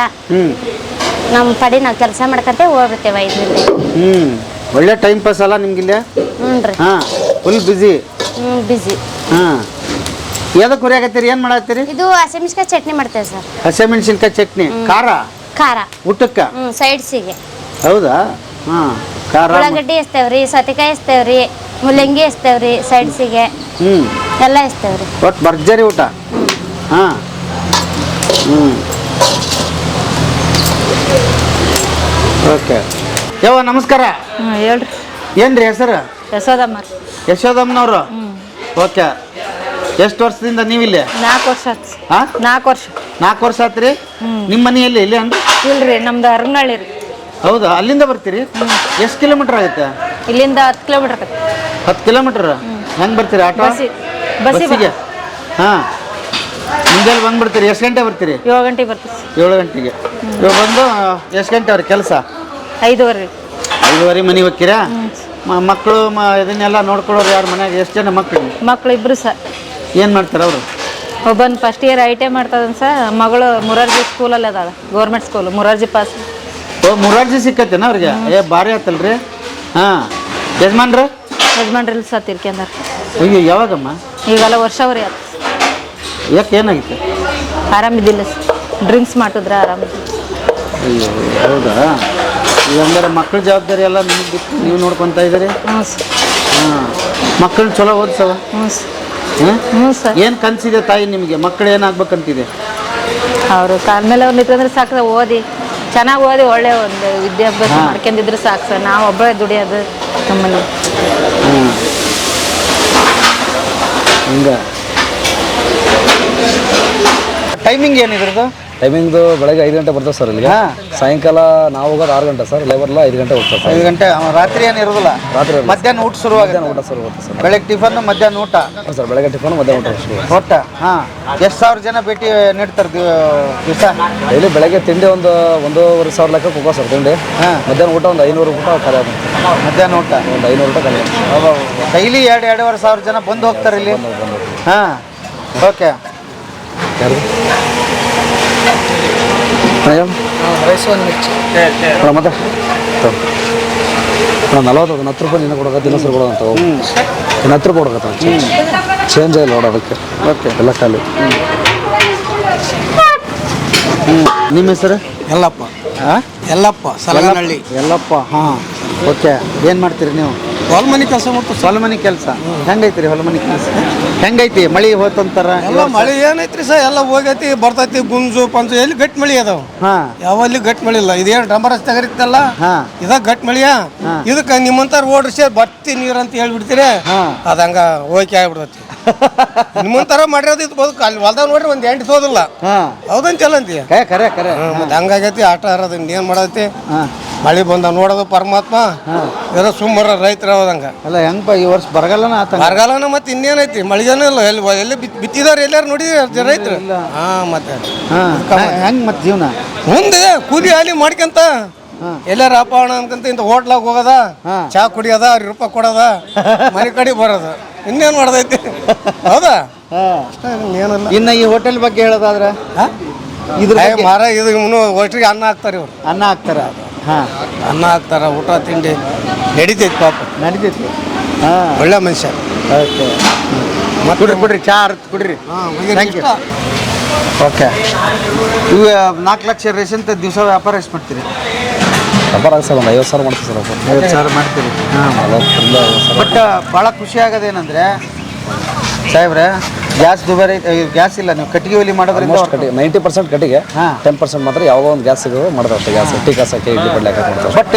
ನಮ್ಮ ಪಡಿ ನಾವು ಕೆಲಸ ಮಾಡ್ಕಂತೆ ಹೋಗ್ಬಿಡ್ತೇವೆ 5 ಗಂಟೆ. ಒಳ್ಳೆ ಟೈಮ್ ಪಾಸ್ ಅಲ್ಲ ನಿಮ್ಗಿಲ್ಲ? ಹ್ಞೂ ರೀ. ಫುಲ್ ಬಿಸಿ. ಬಿಸಿ. ಹಾಂ, ಎದಕ್ಕೆ ಹುರಿಯಾಕತ್ತೀರಿ? ಏನು ಮಾಡತ್ತೀರಿ? ಇದು ಹಸಿಮೆಣಸಿನಕಾಯಿ ಚಟ್ನಿ ಮಾಡ್ತೇವೆ ಸರ್. ಹಸಿಮೆಣಸಿನ್ಕಾಯಿ ಚಟ್ನಿ. ಖಾರ ಖಾರ ಊಟಕ್ಕೆ? ಸೈಡ್ಸಿಗೆ. ಹೌದಾ? ಹಾಂ, ಖಾರ. ಉಳ್ಳಾಗಡ್ಡಿ ಎಸ್ತೇವ್ರಿ, ಸೌತೆಕಾಯಿ ಎಸ್ತೇವ್ರಿ, ಮುಲ್ಲಂಗಿ ಎಸ್ತೇವ್ರಿ, ಸೈಡ್ಸಿಗೆ ಎಲ್ಲ ಎಸ್ತೇವ್ರಿ. ಒಟ್ಟು ಭರ್ಜರಿ ಊಟ. ಹಾಂ. ಓಕೆ. ಯವ್ವ ನಮಸ್ಕಾರ. ಹೇಳ್ರಿ. ಏನ್ರಿ ಹೆಸರು? ಯಶೋದಮ್ಮ. ಯಶೋದಮ್ಮನವರು. ಓಕೆ. ಎಷ್ಟು ವರ್ಷದಿಂದ ನೀವಿಲ್ಲಿ? 4 ವರ್ಷ ಆಯ್ತು. ಹಾಂ, 4 ವರ್ಷ. 4 ವರ್ಷ ಆತ್ರಿ. ನಿಮ್ಮ ಮನೆಯಲ್ಲಿ ಇಲ್ಲಿ ಅಂದ್ರೆ? ಇಲ್ರಿ, ನಮ್ದು ಅರಗನಹಳ್ಳಿ ರೀ. ಹೌದಾ? ಅಲ್ಲಿಂದ ಬರ್ತೀರಿ? ಎಷ್ಟು ಕಿಲೋಮೀಟ್ರ್ ಆಗುತ್ತೆ? ಇಲ್ಲಿಂದ 10 ಕಿಲೋಮೀಟರ್ ಆಗುತ್ತೆ. 10 ಕಿಲೋಮೀಟ್ರ್. ಹೆಂಗೆ ಬರ್ತೀರಿ? ಆಟೋ? ಬಸ್ಸಿಗೆ? ಹಾಂ. ಮುಂಜಾನೆ ಬಂದ್ಬಿಡ್ತೀರಿ? ಎಷ್ಟು ಗಂಟೆ ಬರ್ತೀರಿ? 7 ಗಂಟೆಗೆ ಬರ್ತೀವಿ. 7 ಗಂಟೆಗೆ. ಇವಾಗ ಬಂದು ಎಷ್ಟು ಗಂಟೆ ಅವ್ರ ಕೆಲಸ? 5:30. 5:30 ಮನೆಗೆ ಹೋಗ್ತೀರಾ? ಮಕ್ಕಳು ಇದನ್ನೆಲ್ಲ ನೋಡ್ಕೊಳ್ಳೋರು ಯಾರು ಮನ್ಯಾಗ? ಎಷ್ಟು ಜನ ಮಕ್ಕಳು? ಮಕ್ಕಳು ಇಬ್ಬರು ಸರ್. ಏನು ಮಾಡ್ತಾರೆ ಅವರು? ಒಬ್ಬನ first year I T I ಮಾಡ್ತದನ್ ಸರ್. ಮಗಳು ಮುರಾರ್ಜಿ ಸ್ಕೂಲಲ್ಲಿ ಅದಾಳ, ಗೌರ್ಮೆಂಟ್ ಸ್ಕೂಲ್ ಮುರಾರ್ಜಿ ಪಾಸ್. ಓ, ಮುರಾರ್ಜಿ ಸಿಕ್ಕತ್ತೇನ ಅವ್ರಿಗೆ? ಭಾರಿ ಆತಲ್ರಿ. ಹಾಂ. ಯಜಮಾನ್ರ? ಯಜಮಾನ್ರಿಲ್ಲ ಸರ್, ತಿರ್ಕೊಂಡಾರ. ಅಯ್ಯೋ, ಯಾವಾಗಮ್ಮ? ಈಗೆಲ್ಲ ವರ್ಷವರಿ ಆಯ್ತು. ಯಾಕೆ, ಏನಾಗಿತ್ತು? ಆರಾಮಿದ್ದಿಲ್ಲ ಸರ್, ಡ್ರಿಂಕ್ಸ್ ಮಾಡಿದ್ರೆ ಆರಾಮಿದ್ದಿಲ್ಲ. ಅಯ್ಯೋ, ಹೌದಾ? ಈಗ ಹಂಗಾರೆ ಮಕ್ಕಳ ಜವಾಬ್ದಾರಿ ಎಲ್ಲ ನಿಮಗೆ ಬಿಟ್ಟು ನೀವು ನೋಡ್ಕೊತಾ ಇದ್ದೀರಿ? ಹ್ಞೂ ಸರ್. ಹಾಂ. ಮಕ್ಕಳನ್ನ ಚಲೋ ಓದಿಸವ? ಹ್ಞೂ ಸರ್. ಹ್ಞೂ ಸರ್. ಏನು ಕನಸಿದೆ ತಾಯಿ ನಿಮಗೆ? ಮಕ್ಕಳು ಏನಾಗ್ಬೇಕಂತಿದೆ? ಅವರು ಕಾಲ ಮೇಲೆ ಅವ್ರು ನಿಂತ್ಕೊಂಡ್ರೆ ಸಾಕು, ಓದಿ ಚೆನ್ನಾಗಿ ಓದಿ ಒಳ್ಳೆ ಒಂದು ವಿದ್ಯಾಭ್ಯಾಸ ಮಾಡ್ಕೊಂಡಿದ್ರೆ ಸಾಕು ಸರ್. ನಾವು ಒಬ್ಬರೇ ದುಡಿಯೋದು ನಮ್ಮಲ್ಲಿ. ಹಿಂಗೆ ಟೈಮಿಂಗ್ ಏನಿದ್ರದ್ದು? ಟೈಮಿಂಗ್ದು ಬೆಳಗ್ಗೆ 5 ಗಂಟೆ ಬರ್ತದೆ ಸರ್ ಇಲ್ಲಿಗೆ. ಸಾಯಂಕಾಲ ನಾವು ಹೋಗೋದು 6 ಗಂಟೆ ಸರ್. ಲೇಬರ್ಲ್ಲ 5 ಗಂಟೆ ಹೋಗ್ತಾರೆ ಸರ್. 5 ಗಂಟೆ. ರಾತ್ರಿ ಏನು ಇರೋದಿಲ್ಲ? ರಾತ್ರಿ ಮಧ್ಯಾಹ್ನ ಊಟ ಶುರುವಾಗುತ್ತೆ? ಊಟ ಶುರು ಆಗುತ್ತೆ ಸರ್. ಬೆಳಗ್ಗೆ ಟಿಫನ್, ಮಧ್ಯಾಹ್ನ ಊಟ? ಹ್ಞೂ ಸರ್, ಬೆಳಗ್ಗೆ ಟಿಫನ್, ಮಧ್ಯಾಹ್ನ ಊಟ ಶುರು. ಒಟ್ಟ ಹಾಂ. ಎಷ್ಟು ಸಾವಿರ ಜನ ಭೇಟಿ ನೀಡ್ತಾರೆ ದಿವಸ? ಡೈಲಿ ಬೆಳಗ್ಗೆ ತಿಂಡಿ ಒಂದು 1,500 ಲೆಕ್ಕ ಹೋಗೋ ಸರ್ ತಿಂಡಿ. ಹಾಂ. ಮಧ್ಯಾಹ್ನ ಊಟ ಒಂದು 500 ಊಟ ಖಾಲಿ ಆಗುತ್ತೆ. ಮಧ್ಯಾಹ್ನ ಊಟ ಒಂದು 500 ಊಟ ಖಾಲಿ ಆಗುತ್ತೆ. ಡೈಲಿ 2-2.5 ಸಾವಿರ ಜನ ಬಂದು ಹೋಗ್ತಾರೆ ಇಲ್ಲಿ? ಹಾಂ. ಓಕೆ. ಯಾರು ಮತ್ತೆ 40 ರೂಪಾಯಿ ನಿನ್ನ ಕೊಡೋಕೆ, ದಿನಸರು ಕೊಡೋದಂತ 10 ರೂಪಾಯಿ ಕೊಡೋಕತ್ತ. ಚೇಂಜ್ ಇಲ್ಲ ನೋಡು ಅದಕ್ಕೆ. ಓಕೆ. ಎಲ್ಲ ಖಾಲಿ. ನಿಮ್ಮ ಹೆಸರು? ಎಲ್ಲಪ್ಪ. ಹಾಂ, ಎಲ್ಲಪ್ಪ ಸಲಗನಹಳ್ಳಿ. ಎಲ್ಲಪ್ಪ. ಹಾಂ. ಓಕೆ. ಏನು ಮಾಡ್ತೀರಿ ನೀವು? ಹೊಲ ಮನೆ ಕೆಲಸ ಮಾಡ್ತೀವಿ. ಹೊಲ ಮನೆ ಕೆಲಸ ಹೆಂಗೈತಿ ರೀ? ಹೊಲ ಮನೆ ಕೆಲಸ ಹೆಂಗೈತಿ? ಮಳೆ ಹೋತಂತಾರ? ಎಲ್ಲ ಮಳೆ ಏನೈತ್ರಿ ಸರ್, ಎಲ್ಲ ಹೋಗೈತಿ ಬರ್ತೈತಿ. ಗುಂಜು ಪಂಜು ಎಲ್ಲಿ ಗಟ್ಟಿ ಮಳಿ ಅದಾವ? ಹಾಂ. ಯಾವಲ್ಲಿ ಗಟ್ಟಿ ಮಳಿ ಇಲ್ಲ. ಇದೇನು ಡಂಬರ್ ರಸ್ತೆ ತಗರಿತ್ತಲ್ಲ, ಹಾಂ, ಇದ ಗಟ್ಟಿ ಮಳಿಯಾ? ಇದಕ್ಕೆ ನಿಮ್ಮಂತಾರ ಓಡ್ರಿ ಬರ್ತಿ ನೀರು ಅಂತ ಹೇಳ್ಬಿಡ್ತೀರಿ. ಅದಂಗ ಹೋಗಿ ಆಗ್ಬಿಡ್ತೈತಿ. ನಿಮ್ಮಂತಾರ ಮಾಡಿರೋದು ಇದು ಬದುಕು. ಅಲ್ಲಿ ಹೊಲ್ದಾಗ ನೋಡ್ರಿ ಒಂದು ಎಂಟು ಸೋದಿಲ್ಲ. ಹೌದಂತೆಲ್ಲ ಅಂತೀಯ? ಕರೆ ಕರೆ. ಹಂಗಾಗೈತಿ ಆಟ ಆಡೋದು. ಇನ್ನೇನು ಮಾಡೈತಿ? ಮಳೆ ಬಂದ ನೋಡೋದು ಪರಮಾತ್ಮ. ಏನೋ ಸುಮ್ಮರ ರೈತರ ಹೋದಂಗ. ಅಲ್ಲ ಹೆಂಗಪ್ಪ ಈ ವರ್ಷ ಬರಗಾಲನ ಆತ? ಬರಗಾಲನ ಮತ್ತೆ ಇನ್ನೇನೈತಿ? ಮಳಿಗಾನ ಇಲ್ಲ. ಎಲ್ಲಿ ಬಿತ್ತಿದಾರೆ ಎಲ್ಲಾರು ನೋಡಿ ರೈತರು. ಹಾಂ, ಮತ್ತೆ ಹೆಂಗ್ ಮತ್ತೆ ಜೀವನ ಮುಂದೆ ಕೂಲಿ ಆಲಿ ಮಾಡ್ಕೊಂತ ಎಲ್ಲಾರ ಅಪಹರಣ ಅನ್ಕಂತ ಇಂಥ ಹೋಟ್ಲಾಗ ಹೋಗೋದ, ಚಾ ಕುಡಿಯೋದ, ₹1 ರೂಪಾಯಿ ಕೊಡೋದ, ಮನೆ ಕಡೆ ಬರೋದು. ಇನ್ನೇನು ಮಾಡ್ದೈತಿ? ಹೌದಾ? ಏನಿಲ್ಲ. ಇನ್ನು ಈ ಹೋಟೆಲ್ ಬಗ್ಗೆ ಹೇಳೋದಾದ್ರೆ ಇದ್ರ ಮಾರ ಇದು ಒಟ್ಟಿಗೆ ಅನ್ನ ಹಾಕ್ತಾರೆ ಇವ್ರು. ಅನ್ನ ಹಾಕ್ತಾರ? ಹಾಂ, ಅನ್ನ ಹಾಕ್ತಾರ. ಊಟ ತಿಂಡಿ ನಡೀತೈತಿ ಪಾಪ. ನಡೀತೈತಿ. ಹಾಂ, ಒಳ್ಳೆ ಮನುಷ್ಯ. ಓಕೆ. ಕುಡ್ರಿ ಕುಡ್ರಿ, ಚಾ ಅರ್ಥ ಕುಡ್ರಿ. Thank you. ಓಕೆ. ಇವು 4 ಲಕ್ಷ ರೇಷನ್ ದಿವಸ ವ್ಯಾಪಾರ ಎಷ್ಟು ಮಾಡ್ತೀರಿ? ವ್ಯಾಪಾರ ಆಗಿ ಸರ್ ಒಂದು 50,000 ಮಾಡ್ತೀವಿ ಸರ್. 50,000 ಮಾಡ್ತೀರಿ? ಹಾಂ. ಬಟ್ ಭಾಳ ಖುಷಿ ಆಗೋದೇನೆಂದರೆ ಸಾಹೇಬ್ರೆ, ಗ್ಯಾಸ್ ದುಬಾರಿ, ಗ್ಯಾಸ್ ಇಲ್ಲ, ನೀವು ಕಟ್ಟಿಗೆ ಒಲಿ ಮಾಡೋದ್ರಿಂದ 90% ಕಟ್ಟಿಗೆ, 10% ಮಾತ್ರ ಯಾವಾಗ ಒಂದು ಗ್ಯಾಸ್ ಸಿಗೋದು ಮಾಡ್ತಾರೆ. ಗ್ಯಾಸ್ ಟೀ ಕಾಸಕ್ಕೆ, ಇಡ್ಲಿ ಪಡ್ಲಿ ಹಾಕಿ ಮಾಡ್ತಾರೆ. ಬಟ್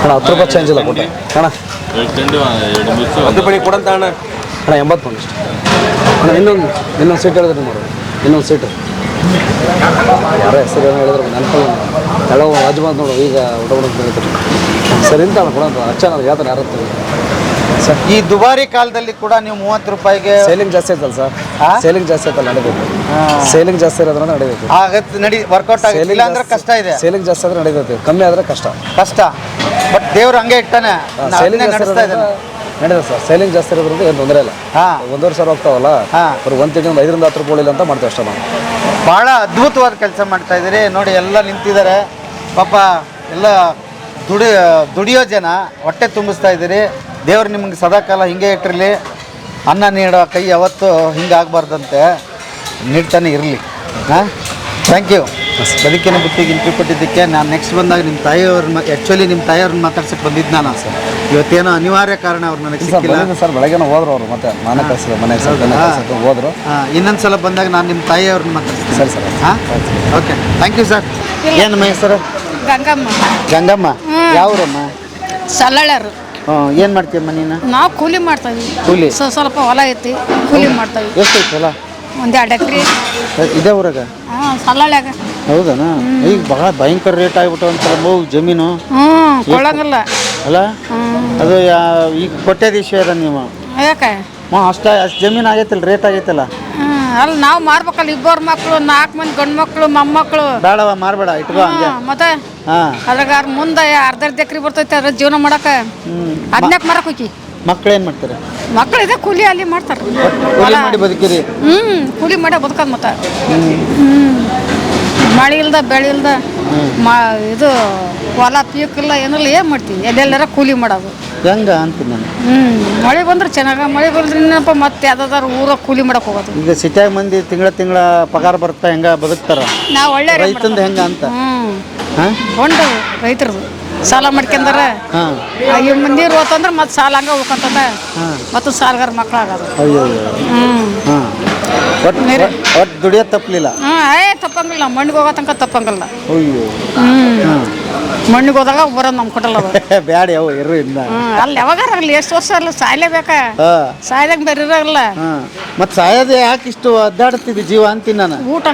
ಅಣ್ಣ 10 ರೂಪಾಯಿ ಚೇಂಜ್ ಇಲ್ಲ ಕೊಟ್ಟೆ ಅಣ್ಣ. 1 ಕೊಡಂತ ಅಣ್ಣ. ಅಣ್ಣ 80 ಬಂದು ಇಷ್ಟು ಅಣ್ಣ. ಇನ್ನೊಂದು ಸೀಟ್ ಹೇಳಿದ್ರೆ ನೋಡು, ಇನ್ನೊಂದು ಸೀಟು ಯಾರೋ ಹೆಸರು ಏನೋ ಹೇಳಿದ್ರು ನೆನಪಲ್ಲ. ಕೆಲವು ರಾಜು ಬಂದು ನೋಡು, ಈಗ ಊಟ ಮಾಡೋದು ಸರಿ ಅಂತ ಅಣ್ಣ ಕೊಡೋಂತ ಅಚ್ಚ ನನಗೆ ಯಾವ್ದು ಯಾರು ಸರ್. ಈ ದುಬಾರಿ ಕಾಲದಲ್ಲಿ ಕೂಡ ನೀವು 30 ರೂಪಾಯಿಗೆ ಸೇಲಿಂಗ್ ಜಾಸ್ತಿ ಆಯ್ತಲ್ಲ ಸರ್? ಸೇಲಿಂಗ್ ಜಾಸ್ತಿ ಆಯ್ತಲ್ಲ, ನಡೀಬೇಕು. ಸೇಲಿಂಗ್ ಜಾಸ್ತಿ ಇರೋದ್ರಿಂದ ನಡೀಬೇಕು. ಆಗತ್ತೆ, ನಡಿ ವರ್ಕೌಟ್ ಆಗಿಲ್ಲ ಅಂದ್ರೆ ಕಷ್ಟ ಇದೆ. ಸೇಲಿಂಗ್ ಜಾಸ್ತಿ ಆದ್ರೆ ನಡೀತೈತಿ, ಕಮ್ಮಿ ಆದರೆ ಕಷ್ಟ. ಬಟ್ ದೇವ್ರು ಹಂಗೆ ಇಟ್ಟಾನೆ. ಸೇಲಿಂಗ್ ಜಾಸ್ತಿ ನಡೀತದೆ ಸರ್. ಸೇಲಿಂಗ್ ಜಾಸ್ತಿ ಇರೋದ್ರಿಂದ ಏನು ತೊಂದರೆ ಇಲ್ಲ. 1.5 ಸಾವಿರ ಹೋಗ್ತಾವಲ್ಲ, ಅವ್ರು ಒಂದು ತಿಂಗಳು 5 ರಿಂದ 10 ರೂಪಾಯಿ ಇಲ್ಲ ಅಂತ ಮಾಡ್ತೇವೆ ಅಷ್ಟೇ ನಾವು. ಭಾಳ ಅದ್ಭುತವಾದ ಕೆಲಸ ಮಾಡ್ತಾ ಇದ್ದೀರಿ ನೋಡಿ. ಎಲ್ಲ ನಿಂತಿದ್ದಾರೆ ಪಾಪ, ಎಲ್ಲ ದುಡಿಯೋ ಜನ ಹೊಟ್ಟೆ ತುಂಬಿಸ್ತಾ ಇದ್ದೀರಿ. ದೇವ್ರು ನಿಮ್ಗೆ ಸದಾಕಾಲ ಹಿಂಗೆ ಇಟ್ಟಿರಲಿ. ಅನ್ನ ನೀಡೋ ಕೈ ಯಾವತ್ತೂ ಹಿಂಗಾಗಬಾರ್ದಂತೆ ನೀಡ್ತಾನೆ ಇರಲಿ. ಹಾಂ, ಥ್ಯಾಂಕ್ ಯು. ಬದುಕಿನ ಬುತ್ತಿಗೆ ಇಂಟ್ರಿ ಕೊಟ್ಟಿದ್ದಕ್ಕೆ. ನಾನು ನೆಕ್ಸ್ಟ್ ಬಂದಾಗ ನಿಮ್ಮ ತಾಯಿಯವ್ರನ್ನ ಆ್ಯಕ್ಚುಲಿ ನಿಮ್ಮ ತಾಯಿಯವ್ರನ್ನ ಮಾತಾಡ್ಸಕ್ಕೆ ಬಂದಿದ್ದು ನಾನು ಸರ್. ಇವತ್ತೇನೋ ಅನಿವಾರ್ಯ ಕಾರಣ ಅವ್ರು ನನಗೆ ಸಿಕ್ಕಿಲ್ಲ ಸರ್. ಬೆಳಗ್ಗೆ ಹೋದ್ರು ಅವರು, ಮತ್ತೆ ನಾನೇ ಕಳಿಸಿದೆ ಮನೆಗೆ ಹೋದ್ರು. ಇನ್ನೊಂದು ಸಲ ಬಂದಾಗ ನಾನು ನಿಮ್ಮ ತಾಯಿಯವ್ರನ್ನ ಮಾತಾಡ್ತೀನಿ. ಸರಿ ಸರ್. ಹಾಂ, ಓಕೆ, ಥ್ಯಾಂಕ್ ಯು ಸರ್. ಏನು ನಮ್ಮ ಹೆಸರು? ಗಂಗಮ್ಮ. ಗಂಗಮ್ಮ. ಯಾವ್ರಮ್ಮ? ಸಲ್ಲಳ್ಯಾರು. ಏನು ಮಾಡ್ತೀಯಮ್ಮ ನೀನು? ನಾವು ಕೂಲಿ ಮಾಡ್ತೀವಿ. ಕೂಲಿ? ಸ್ವಲ್ಪ ಹೊಲ ಐತಿ, ಕೂಲಿ ಮಾಡ್ತೀವಿ. ಎಷ್ಟೈತೆ ಹೊಲ? 1-2 ಎಕರೆ. ಇದೇ ಊರಾಗ? ಹಾಂ, ಸಲ್ಲಳ್ಯಾಗ. ಹೌದಾ? ಈಗ ಭಾಳ ಭಯಂಕರ ರೇಟ್ ಆಗ್ಬಿಟ್ಟು ಅಂತಾರ ಜಮೀನು. ಕೊಳಂಗಿಲ್ಲ ಅಲ್ಲ ಅದು ಈಗ ಕೊಟ್ಟೇದೀಶ ಅದ ನೀವು ಯಾಕೆ ಅಷ್ಟು ಜಮೀನು ಆಗೈತಲ್ಲ, ರೇಟ್ ಆಗೈತಲ್ಲ. ಅಲ್ಲಿ ನಾವು ಮಾರ್ಬೇಕಲ್ಲ. 2 ಮಕ್ಕಳು, 4 ಮಂದಿ ಗಂಡು ಮಕ್ಕಳು, ಮೊಮ್ಮಕ್ಕಳು. ಬೇಡವ, ಮಾರ್ಬೇಡ, ಇಟ್ಕೋ ಹಂಗೆ. ಮತ್ತೆ ಹಾಂ, ಅದ್ರಾಗ ಮುಂದೆ ಅರ್ಧ ಎಕರೆ ಬರ್ತೈತೆ, ಅದ್ರ ಜೀವನ ಮಾಡಕ್ಕೆ. ಅದನ್ಯಾಕೆ ಮಾರಕ್ಕೆ ಹೋಗಿ ಮಕ್ಳು ಏನು ಮಾಡ್ತಾರೆ? ಮಕ್ಕಳು ಇದೆ ಕೂಲಿ ಅಲ್ಲಿ ಮಾಡ್ತಾರೆ. ಕೂಲಿ ಮಾಡಿ ಬದುಕಿರಿ? ಕೂಲಿ ಮಾಡೇ ಬದುಕೋದು. ಮತ್ತೆ ಮಳೆ ಇಲ್ದ ಬೆಳೆ ಇಲ್ದ ಇದು ಹೊಲ ಪೀಕ್ ಇಲ್ಲ ಏನಿಲ್ಲ, ಏನು ಮಾಡ್ತೀವಿ? ಎಲ್ಲೆಲ್ಲರ ಕೂಲಿ ಮಾಡೋದು. ಹೆಂಗ ಅಂತೀನಿ ನಾನು. ಮಳೆ ಬಂದ್ರೆ ಚೆನ್ನಾಗ, ಮಳೆ ಬಂದ್ರೆ ಇನ್ನಪ್ಪ ಮತ್ತೆ ಯಾವ್ದಾದ್ರು ಊರಾಗ ಕೂಲಿ ಮಾಡಕ್ಕೆ ಹೋಗೋದು. ಈಗ ಸಿಟಿಯಾಗ ಮಂದಿ ತಿಂಗಳ ಪಗಾರ ಬರ್ತಾ ಹೆಂಗ ಬದುಕ್ತಾರ? ನಾವು ಒಳ್ಳೆ ರೈತಂದು ಹೆಂಗ ಅಂತ? ಹೊಂಡು ರೈತರದು ಸಾಲ ಮಾಡ್ಕೊಂಡಾರ. ನೀರು ಹೋತಂದ್ರೆ ಮತ್ತೆ ಸಾಲ ಹಂಗ ಉಳ್ಕೊಂತದ, ಮತ್ತು ಸಾಲಗಾರ ಮಕ್ಳು ಆಗೋದು. ಅಯ್ಯೋ, ಒಟ್ಟು ದುಡಿಯೋದು ತಪ್ಪಲಿಲ್ಲ. ತಪ್ಪಂಗಿಲ್ಲ. ಮಣ್ಣಿಗೆ ಹೋಗೋ ತನಕ ತಪ್ಪಂಗಿಲ್ಲ. ಅಯ್ಯೋ, ಮಣ್ಣಿಗೆ ಹೋದಾಗ ಬರೋದು ನಮ್ಮ ಕೊಟ್ಟಲ್ಲ. ಬ್ಯಾಡ ಯಾವ ಇರು ಇನ್ನ. ಅಲ್ಲಿ ಯಾವಾಗಾರ ಆಗಲಿ, ಎಷ್ಟು ವರ್ಷ ಅಲ್ಲ ಸಾಯ್ಲೇಬೇಕಾ? ಸಾಯ್ದಂಗೆ ಬೇರೆ ಇರೋಲ್ಲ. ಮತ್ತೆ ಸಾಯೋದೇ ಯಾಕೆ ಇಷ್ಟು ಅಡ್ಡಾಡ್ತಿದ್ವಿ ಜೀವ ಅಂತೀನಿ ನಾನು. ಊಟ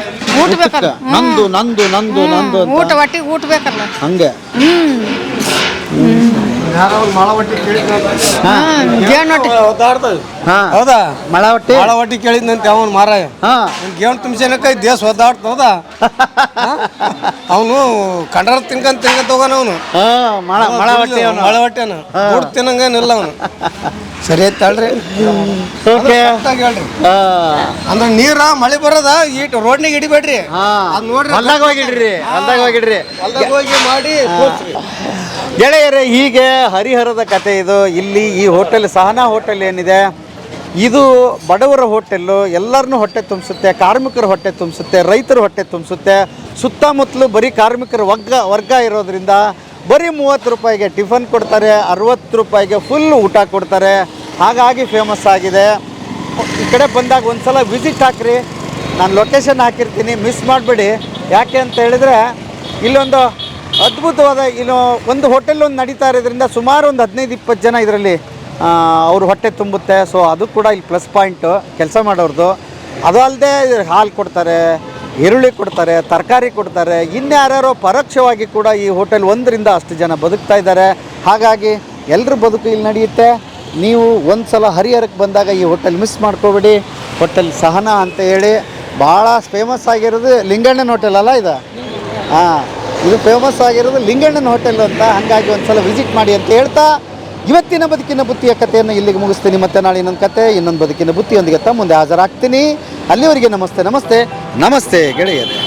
ಬೇಕಲ್ಲ. ನಂದು ನಂದು ನಂದು ನಂದು ಊಟ ಒಟ್ಟಿಗೆ ಊಟ ಬೇಕಲ್ಲ. ಹಂಗೆ ಹೌದಾ? ಮಳವಟ್ಟಿ ಒಟ್ಟಿ ಕೇಳಿದ್ನಂತೆ ಅವನು ಮಾರಾಯ. ಗೇಣ್ ತುಂಬಿಸೇನಕ್ಕ ದೇಶ ಒದ್ದಾಡ್ತದ. ಅವನು ಕಂಡ್ರ ತಿನ್ಕಂತ ಹೋಗೋಣ. ಅವನು ಮಳವಟ್ಟಿನ ಊಟ ತಿನ್ನಂಗೇನಿಲ್ಲ ಅವನು. ಸರಿ ಆಯ್ತು ತಳ್ರಿ. ಹೇಳ್ರಿ ಅಂದ್ರೆ ನೀರ ಮಳೆ ಬರೋದ ಈಟ್ ರೋಡ್ನಾಗ ಹಿಡಿಬೇಡ್ರಿ. ಅದ್ ನೋಡ್ರಿ, ಹೊಲ್ದಾಗ ಹೋಗಿಡ್ರಿ. ಹೋಗಿ ಮಾಡಿ ಗೆಳೆಯರೇ, ಹೀಗೆ ಹರಿಹರದ ಕತೆ ಇದು. ಇಲ್ಲಿ ಈ ಹೋಟೆಲ್, ಸಹನಾ ಹೋಟೆಲ್ ಏನಿದೆ, ಇದು ಬಡವರ ಹೋಟೆಲ್ಲು. ಎಲ್ಲರನ್ನೂ ಹೊಟ್ಟೆ ತುಂಬಿಸುತ್ತೆ, ಕಾರ್ಮಿಕರ ಹೊಟ್ಟೆ ತುಂಬಿಸುತ್ತೆ, ರೈತರ ಹೊಟ್ಟೆ ತುಂಬಿಸುತ್ತೆ. ಸುತ್ತಮುತ್ತಲು ಬರೀ ಕಾರ್ಮಿಕರ ವರ್ಗ ಇರೋದ್ರಿಂದ ಬರೀ 30 ರೂಪಾಯಿಗೆ ಟಿಫನ್ ಕೊಡ್ತಾರೆ, 60 ರೂಪಾಯಿಗೆ ಫುಲ್ ಊಟ ಕೊಡ್ತಾರೆ. ಹಾಗಾಗಿ ಫೇಮಸ್ ಆಗಿದೆ. ಈ ಕಡೆ ಬಂದಾಗ ಒಂದು ಸಲ ವಿಸಿಟ್ ಹಾಕಿರಿ. ನಾನು ಲೊಕೇಶನ್ ಹಾಕಿರ್ತೀನಿ, ಮಿಸ್ ಮಾಡಬೇಡಿ. ಯಾಕೆ ಅಂತ ಹೇಳಿದ್ರೆ ಇಲ್ಲೊಂದು ಅದ್ಭುತವಾದ ಒಂದು ಹೋಟೆಲ್ ಒಂದು ನಡೀತಾ ಇರೋದ್ರಿಂದ ಸುಮಾರು ಒಂದು 15-20 ಜನ ಇದರಲ್ಲಿ ಅವ್ರ ಹೊಟ್ಟೆ ತುಂಬುತ್ತೆ. ಸೊ ಅದು ಕೂಡ ಇಲ್ಲಿ ಪ್ಲಸ್ ಪಾಯಿಂಟು ಕೆಲಸ ಮಾಡೋರ್ದು. ಅದು ಅಲ್ಲದೆ ಹಾಲು ಕೊಡ್ತಾರೆ, ಈರುಳ್ಳಿ ಕೊಡ್ತಾರೆ, ತರಕಾರಿ ಕೊಡ್ತಾರೆ. ಇನ್ಯಾರ್ಯಾರೋ ಪರೋಕ್ಷವಾಗಿ ಕೂಡ ಈ ಹೋಟೆಲ್ 1ರಿಂದ ಅಷ್ಟು ಜನ ಬದುಕ್ತಾ ಇದ್ದಾರೆ. ಹಾಗಾಗಿ ಎಲ್ಲರ ಬದುಕು ಇಲ್ಲಿ ನಡೆಯುತ್ತೆ. ನೀವು ಒಂದು ಸಲ ಹರಿಹರಕ್ಕೆ ಬಂದಾಗ ಈ ಹೋಟೆಲ್ ಮಿಸ್ ಮಾಡ್ಕೋಬೇಡಿ. ಹೋಟೆಲ್ ಸಹನಾ ಅಂತ ಹೇಳಿ ಭಾಳ ಫೇಮಸ್ ಆಗಿರೋದು ಲಿಂಗಣ್ಣನ ಹೋಟೆಲ್ ಅಲ್ಲ ಇದು? ಇದು ಫೇಮಸ್ ಆಗಿರೋದು ಲಿಂಗಣ್ಣನ ಹೋಟೆಲ್ ಅಂತ. ಹಾಗಾಗಿ ಒಂದು ಸಲ ವಿಸಿಟ್ ಮಾಡಿ ಅಂತ ಹೇಳ್ತಾ ಇವತ್ತಿನ ಬದುಕಿನ ಬುತ್ತಿಯ ಕಥೆಯನ್ನು ಇಲ್ಲಿಗೆ ಮುಗಿಸ್ತೀನಿ. ಮತ್ತೆ ನಾಳೆ ಇನ್ನೊಂದು ಕತೆ, ಇನ್ನೊಂದು ಬದುಕಿನ ಬುತ್ತಿಯೊಂದಿಗೆ ತಮ್ಮ ಮುಂದೆ ಹಾಜರಾಗ್ತೀನಿ. ಅಲ್ಲಿವರೆಗೆ ನಮಸ್ತೆ ನಮಸ್ತೆ ನಮಸ್ತೆ ಗೆಳೆಯರೇ.